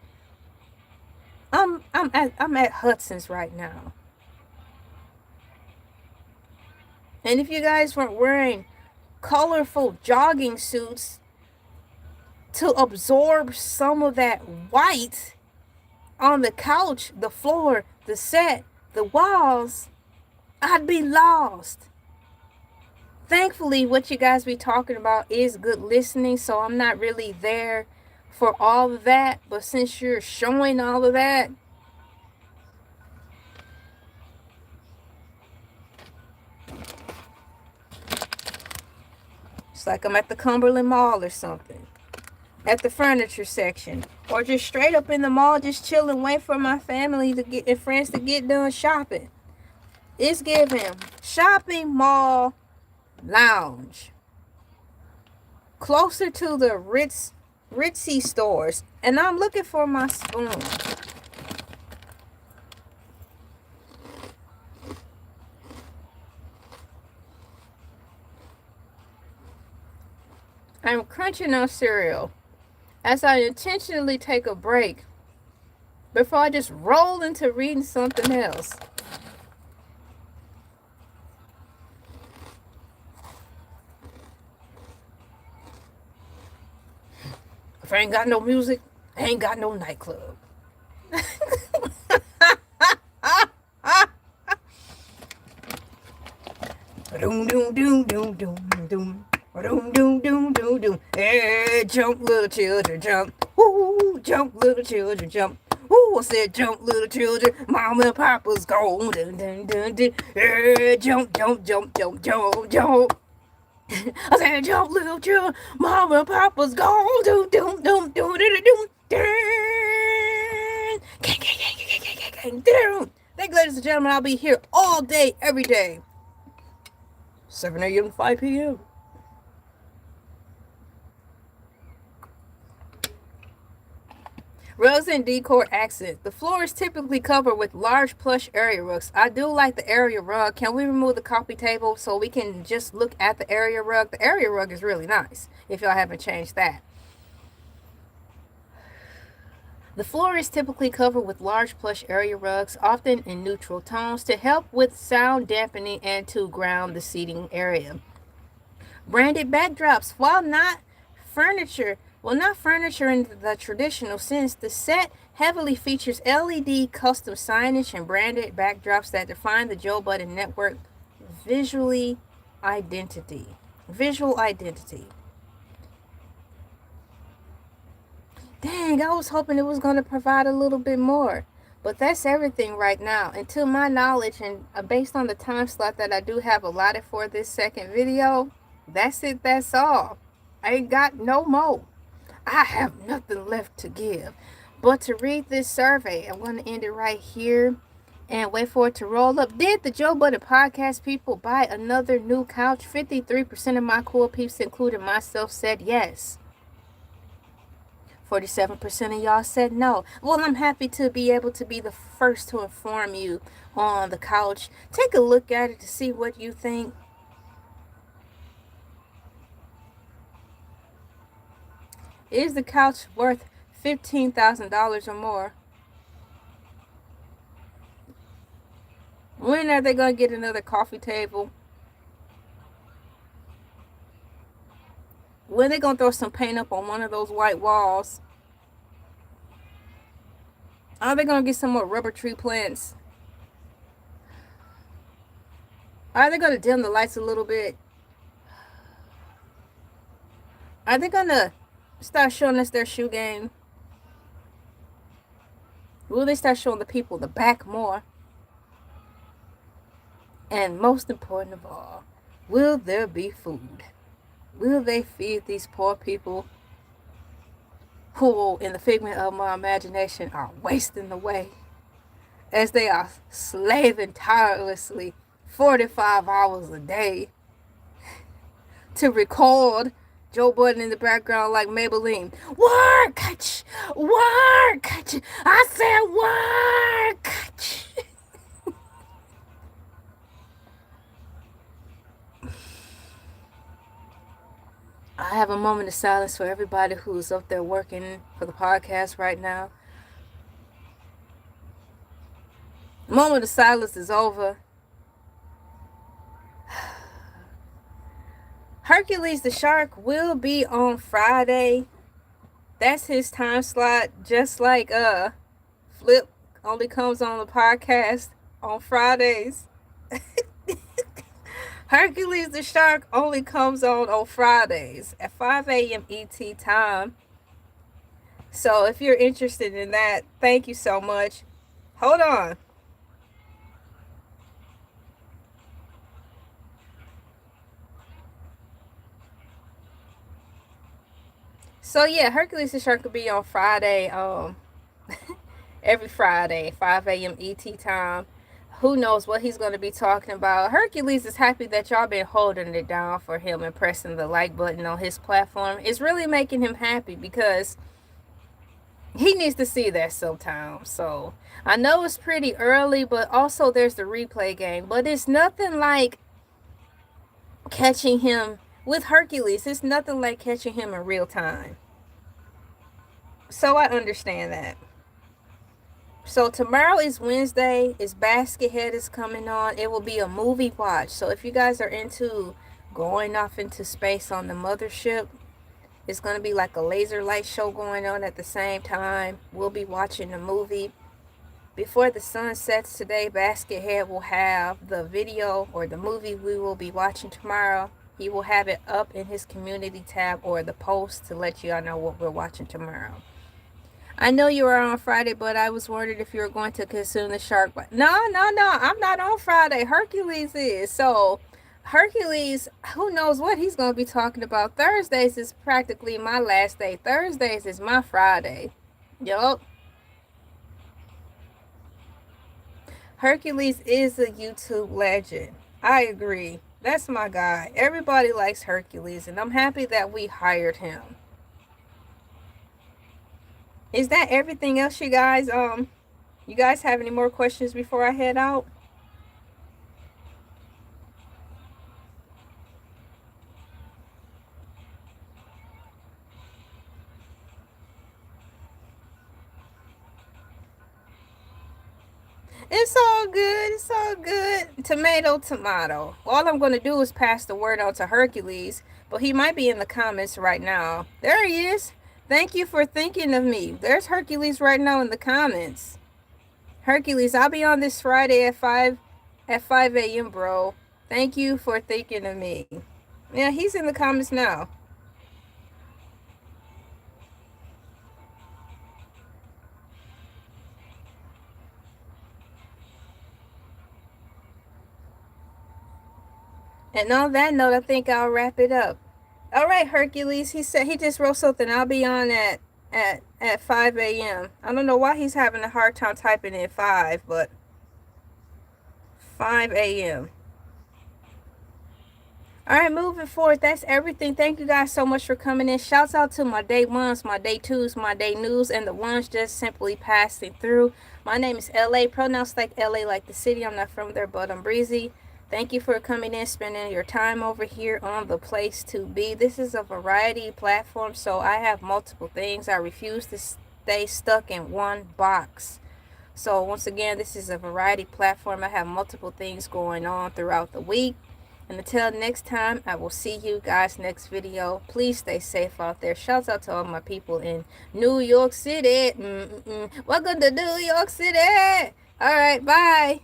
I'm at Hudson's right now. And if you guys weren't wearing colorful jogging suits to absorb some of that white on the couch, the floor, the set, the walls, I'd be lost. Thankfully, what you guys be talking about is good listening, so I'm not really there for all of that. But since you're showing all of that, it's like I'm at the Cumberland Mall or something, at the furniture section, or just straight up in the mall, just chilling, waiting for my family to get and friends to get done shopping. It's giving shopping mall lounge, closer to the ritzy stores. And I'm looking for my spoon. I'm crunching on cereal as I intentionally take a break before I just roll into reading something else. If I ain't got no music, I ain't got no nightclub. Doom doom doom doom doom doom. Doom doom doom doom doom. Hey, jump little children, jump. Ooh, jump little children, jump. Ooh, I said jump little children. Mama and Papa's gone. Dun, dun, dun, dun. Hey, jump, jump, jump, jump, jump, jump. I said jump little children. Mama and Papa's gone. Doom doom doom doom doom doom. Thank you, ladies and gentlemen. I'll be here all day, every day. 7 a.m. to 5 p.m. Rugs and decor accents. The floor is typically covered with large plush area rugs. I do like the area rug. Can we remove the coffee table so we can just look at the area rug? The area rug is really nice, if y'all haven't changed that. The floor is typically covered with large plush area rugs, often in neutral tones, to help with sound dampening and to ground the seating area. Branded backdrops. While not furniture in the traditional sense, the set heavily features LED custom signage and branded backdrops that define the Joe Budden Network visual identity. Dang, I was hoping it was going to provide a little bit more. But that's everything right now. And to my knowledge, and based on the time slot that I do have allotted for this second video, that's it, that's all. I ain't got no more. I have nothing left to give but to read this survey. I'm going to end it right here and wait for it to roll up. Did the Joe Budden Podcast people buy another new couch? 53% of my cool peeps, including myself, said yes. 47% of y'all said no. Well, I'm happy to be able to be the first to inform you on the couch. Take a look at it to see what you think. Is the couch worth $15,000 or more? When are they going to get another coffee table? When are they going to throw some paint up on one of those white walls? Are they going to get some more rubber tree plants? Are they going to dim the lights a little bit? Are they gonna start showing us their shoe game? Will they start showing the people the back more? And most important of all, will there be food? Will they feed these poor people who, in the figment of my imagination, are wasting away as they are slaving tirelessly 45 hours a day to record Joe Budden in the background like Maybelline? Work! Work! I said work! I have a moment of silence for everybody who's up there working for the podcast right now. The moment of silence is over. Hercules the Shark will be on Friday. That's his time slot, just like Flip only comes on the podcast on Fridays. Hercules the Shark only comes on Fridays at 5 a.m. ET time. So if you're interested in that, thank you so much. Hold on. So yeah, Hercules the Shark will be on Friday, every Friday, 5 a.m. ET time. Who knows what he's going to be talking about. Hercules is happy that y'all been holding it down for him and pressing the like button on his platform. It's really making him happy because he needs to see that sometime. So I know it's pretty early, but also there's the replay game. But it's nothing like catching him with Hercules. It's nothing like catching him in real time. So I understand that. So tomorrow is Wednesday. It's Basket Head is coming on. It will be a movie watch. So if you guys are into going off into space on the mothership, it's going to be like a laser light show going on at the same time. We'll be watching the movie. Before the sun sets today, Basket Head will have the video or the movie we will be watching tomorrow. He will have it up in his community tab or the post to let you all know what we're watching tomorrow. I know you are on Friday, but I was wondering if you were going to consume the shark. No, I'm not on Friday. Hercules is. So, Hercules, who knows what he's going to be talking about. Thursdays is practically my last day. Thursdays is my Friday. Yup. Hercules is a YouTube legend. I agree. That's my guy. Everybody likes Hercules, and I'm happy that we hired him. Is that everything else, you guys? You guys have any more questions before I head out? It's all good. It's all good. Tomato, tomato. All I'm going to do is pass the word on to Hercules, but he might be in the comments right now. There he is. Thank you for thinking of me. There's Hercules right now in the comments. Hercules, I'll be on this Friday at 5 a.m., bro. Thank you for thinking of me. Yeah, he's in the comments now. And on that note, I think I'll wrap it up. All right, Hercules. He said he just wrote something. I'll be on at 5 a.m. I don't know why he's having a hard time typing in 5, but 5 a.m. All right, moving forward, that's everything. Thank you guys so much for coming in. Shouts out to my day ones, my day twos, my day news, and the ones just simply passing through. My name is LA, pronounced like LA, like the city. I'm not from there, but I'm breezy. Thank you for coming in, spending your time over here on the place to be. This is a variety platform, so I have multiple things. I refuse to stay stuck in one box. So once again, this is a variety platform. I have multiple things going on throughout the week. And until next time, I will see you guys next video. Please stay safe out there. Shouts out to all my people in New York City. Welcome to New York City. All right, bye.